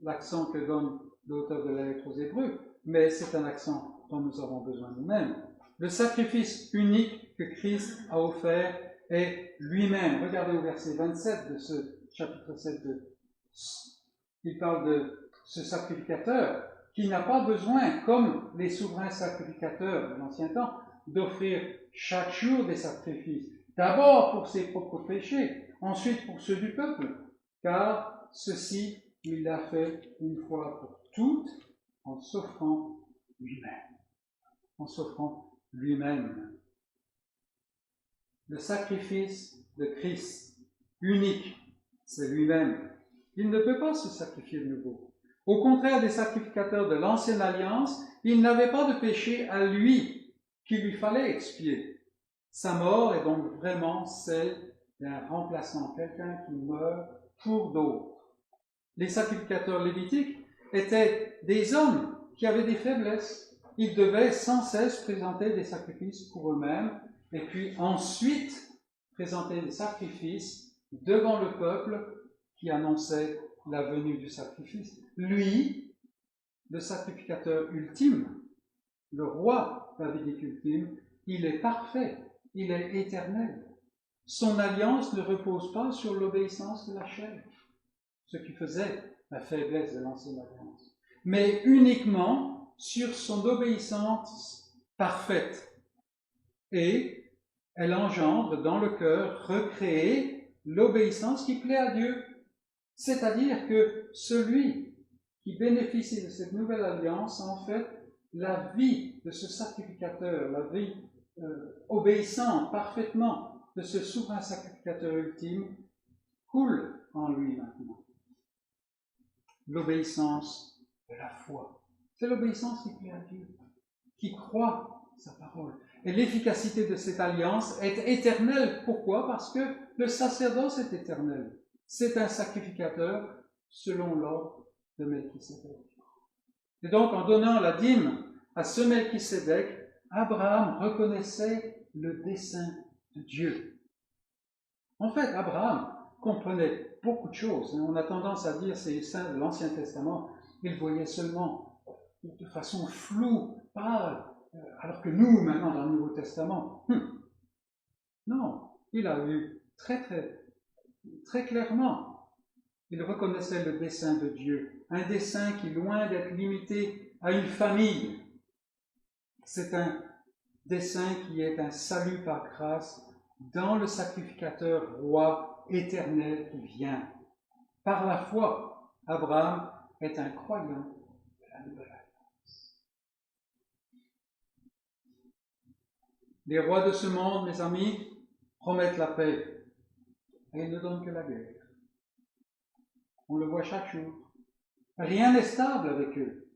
l'accent que donne l'auteur de la lettre aux Hébreux, mais c'est un accent dont nous avons besoin nous-mêmes. Le sacrifice unique que Christ a offert est lui-même. Regardez au verset 27 de ce chapitre 7 il parle de ce sacrificateur qui n'a pas besoin, comme les souverains sacrificateurs de l'Ancien Temps, d'offrir chaque jour des sacrifices. D'abord pour ses propres péchés, ensuite pour ceux du peuple, car ceci, il l'a fait une fois pour toutes, en s'offrant lui-même. En s'offrant lui-même. Le sacrifice de Christ, unique, c'est lui-même. Il ne peut pas se sacrifier de nouveau. Au contraire des sacrificateurs de l'ancienne alliance, il n'avait pas de péché à lui qu'il lui fallait expier. Sa mort est donc vraiment celle d'un remplaçant, quelqu'un qui meurt pour d'autres. Les sacrificateurs lévitiques étaient des hommes qui avaient des faiblesses. Ils devaient sans cesse présenter des sacrifices pour eux-mêmes et puis ensuite présenter des sacrifices devant le peuple qui annonçait la venue du sacrifice. Lui, le sacrificateur ultime, le roi davidique ultime, il est parfait, il est éternel. Son alliance ne repose pas sur l'obéissance de la chair, ce qui faisait la faiblesse de l'ancienne alliance, mais uniquement sur son obéissance parfaite. Et elle engendre dans le cœur recréé l'obéissance qui plaît à Dieu. C'est-à-dire que celui qui bénéficie de cette nouvelle alliance, en fait, la vie de ce sacrificateur, la vie obéissante parfaitement de ce souverain sacrificateur ultime, coule en lui maintenant. L'obéissance de la foi. C'est l'obéissance qui plaît à Dieu, qui croit sa parole. Et l'efficacité de cette alliance est éternelle. Pourquoi? Parce que le sacerdoce est éternel. C'est un sacrificateur selon l'ordre de Melchisédek. Et donc, en donnant la dîme à ce Melchisédek, Abraham reconnaissait le dessein de Dieu. En fait, Abraham comprenait beaucoup de choses. On a tendance à dire ces saints de l'Ancien Testament, il voyait seulement de façon floue, pâle, alors que nous, maintenant, dans le Nouveau Testament, non, il a vu très clairement, il reconnaissait le dessein de Dieu, un dessein qui, loin d'être limité à une famille, c'est un dessein qui est un salut par grâce dans le sacrificateur roi éternel qui vient. Par la foi, Abraham est un croyant de la nouvelle alliance. Les rois de ce monde, mes amis, promettent la paix et ils ne donnent que la guerre. On le voit chaque jour. Rien n'est stable avec eux.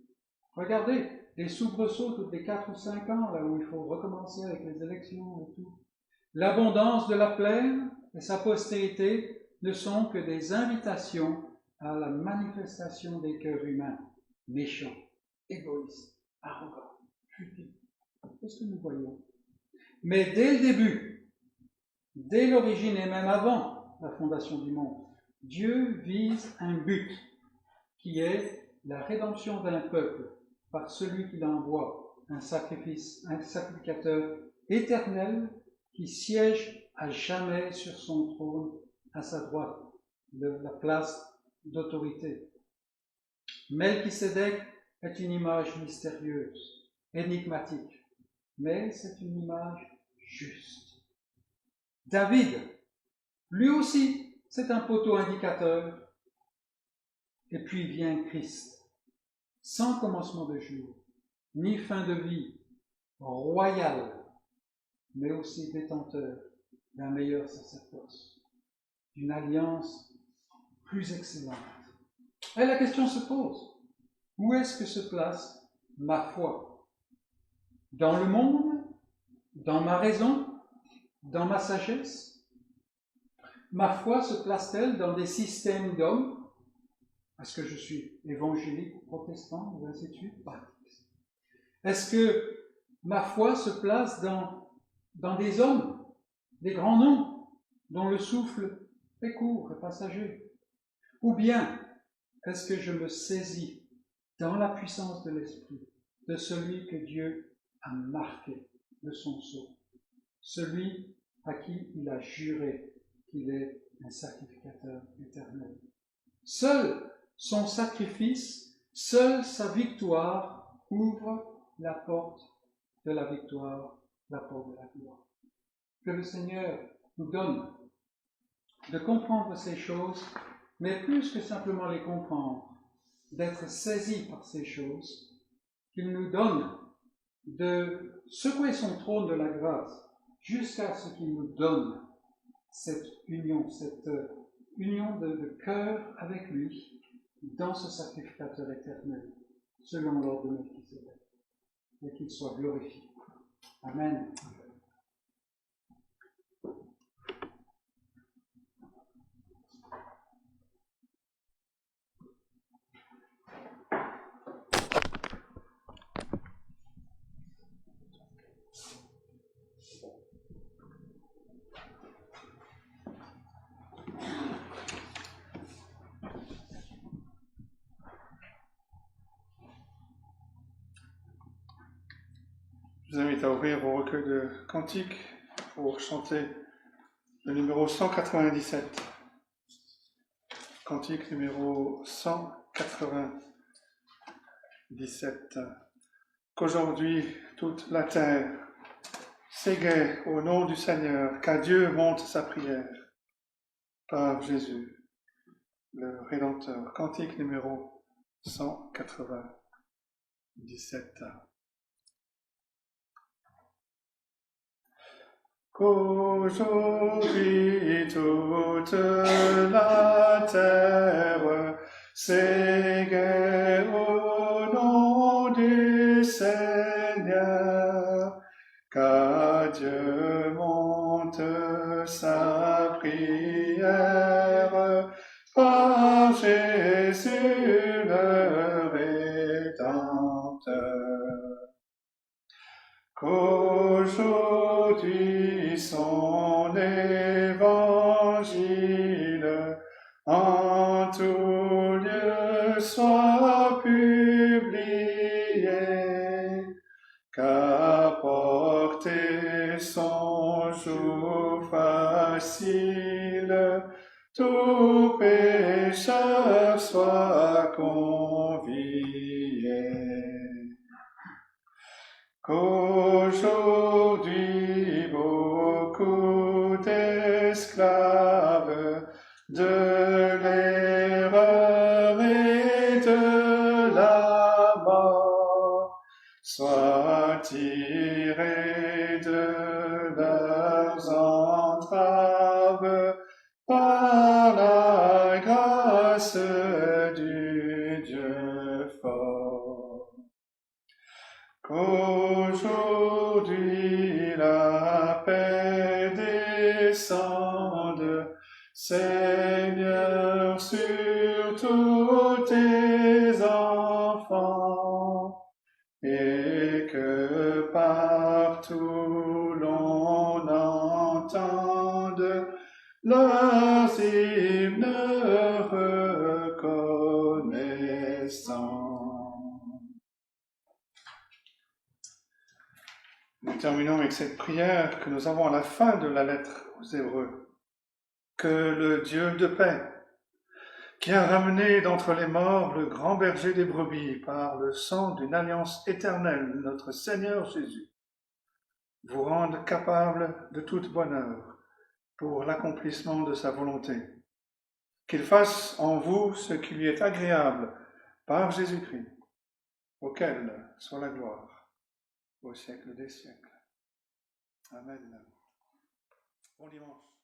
Regardez, les soubresauts tous les 4 ou 5 ans, là où il faut recommencer avec les élections et tout. L'abondance de la plaine et sa postérité ne sont que des invitations à la manifestation des cœurs humains, méchants, égoïstes, arrogants, futiles. C'est ce que nous voyons. Mais dès le début, dès l'origine et même avant la fondation du monde, Dieu vise un but qui est la rédemption d'un peuple par celui qui l'envoie, un sacrificateur éternel qui siège à jamais sur son trône à sa droite. la place d'autorité. Melchisédek est une image mystérieuse, énigmatique, mais c'est une image juste. David, lui aussi, c'est un poteau indicateur. Et puis vient Christ, sans commencement de jour, ni fin de vie, royal, mais aussi détenteur d'un meilleur sacerdoce, d'une alliance plus excellente. Et la question se pose, où est-ce que se place ma foi? Dans le monde? Dans ma raison? Dans ma sagesse? Ma foi se place-t-elle dans des systèmes d'hommes? Est-ce que je suis évangélique, protestant, ou ainsi de suite? Est-ce que ma foi se place dans des hommes, des grands noms, dont le souffle est court et passager? Ou bien, est-ce que je me saisis dans la puissance de l'Esprit de celui que Dieu a marqué de son sceau, celui à qui il a juré qu'il est un sacrificateur éternel? Seul son sacrifice, seule sa victoire ouvre la porte de la victoire, la porte de la gloire. Que le Seigneur nous donne de comprendre ces choses, mais plus que simplement les comprendre, d'être saisis par ces choses, qu'il nous donne de secouer son trône de la grâce jusqu'à ce qu'il nous donne cette union de cœur avec lui dans ce sacrificateur éternel, selon l'ordre de Melchisédek, et qu'il soit glorifié. Amen. Je vous invite à ouvrir vos recueils de cantiques pour chanter le numéro 197. Cantique numéro 197. Qu'aujourd'hui toute la terre s'égaie au nom du Seigneur, qu'à Dieu monte sa prière par Jésus, le Rédempteur. Cantique numéro 197. Qu'aujourd'hui toute la terre s'égaie au nom du Seigneur, qu'à Dieu monte sa prière par Jésus le Rédempteur. Qu'aujourd'hui son évangile en tout lieu soit publié, qu'apporter son joug facile, tout pécheur soit convié. Qu'aujourd'hui beaucoup d'esclaves de l'erreur et de la mort soient tirés de leurs entraves par la grâce du Dieu fort. Qu'aujourd'hui la paix descende, Seigneur, sur tous tes enfants, et que partout l'on entende leurs hymnes reconnaissants. Nous terminons avec cette prière que nous avons à la fin de la lettre aux Hébreux. Que le Dieu de paix, qui a ramené d'entre les morts le grand berger des brebis par le sang d'une alliance éternelle, notre Seigneur Jésus, vous rende capable de toute bonne œuvre pour l'accomplissement de sa volonté. Qu'il fasse en vous ce qui lui est agréable par Jésus-Christ, auquel soit la gloire au siècle des siècles. Amen. Bon dimanche.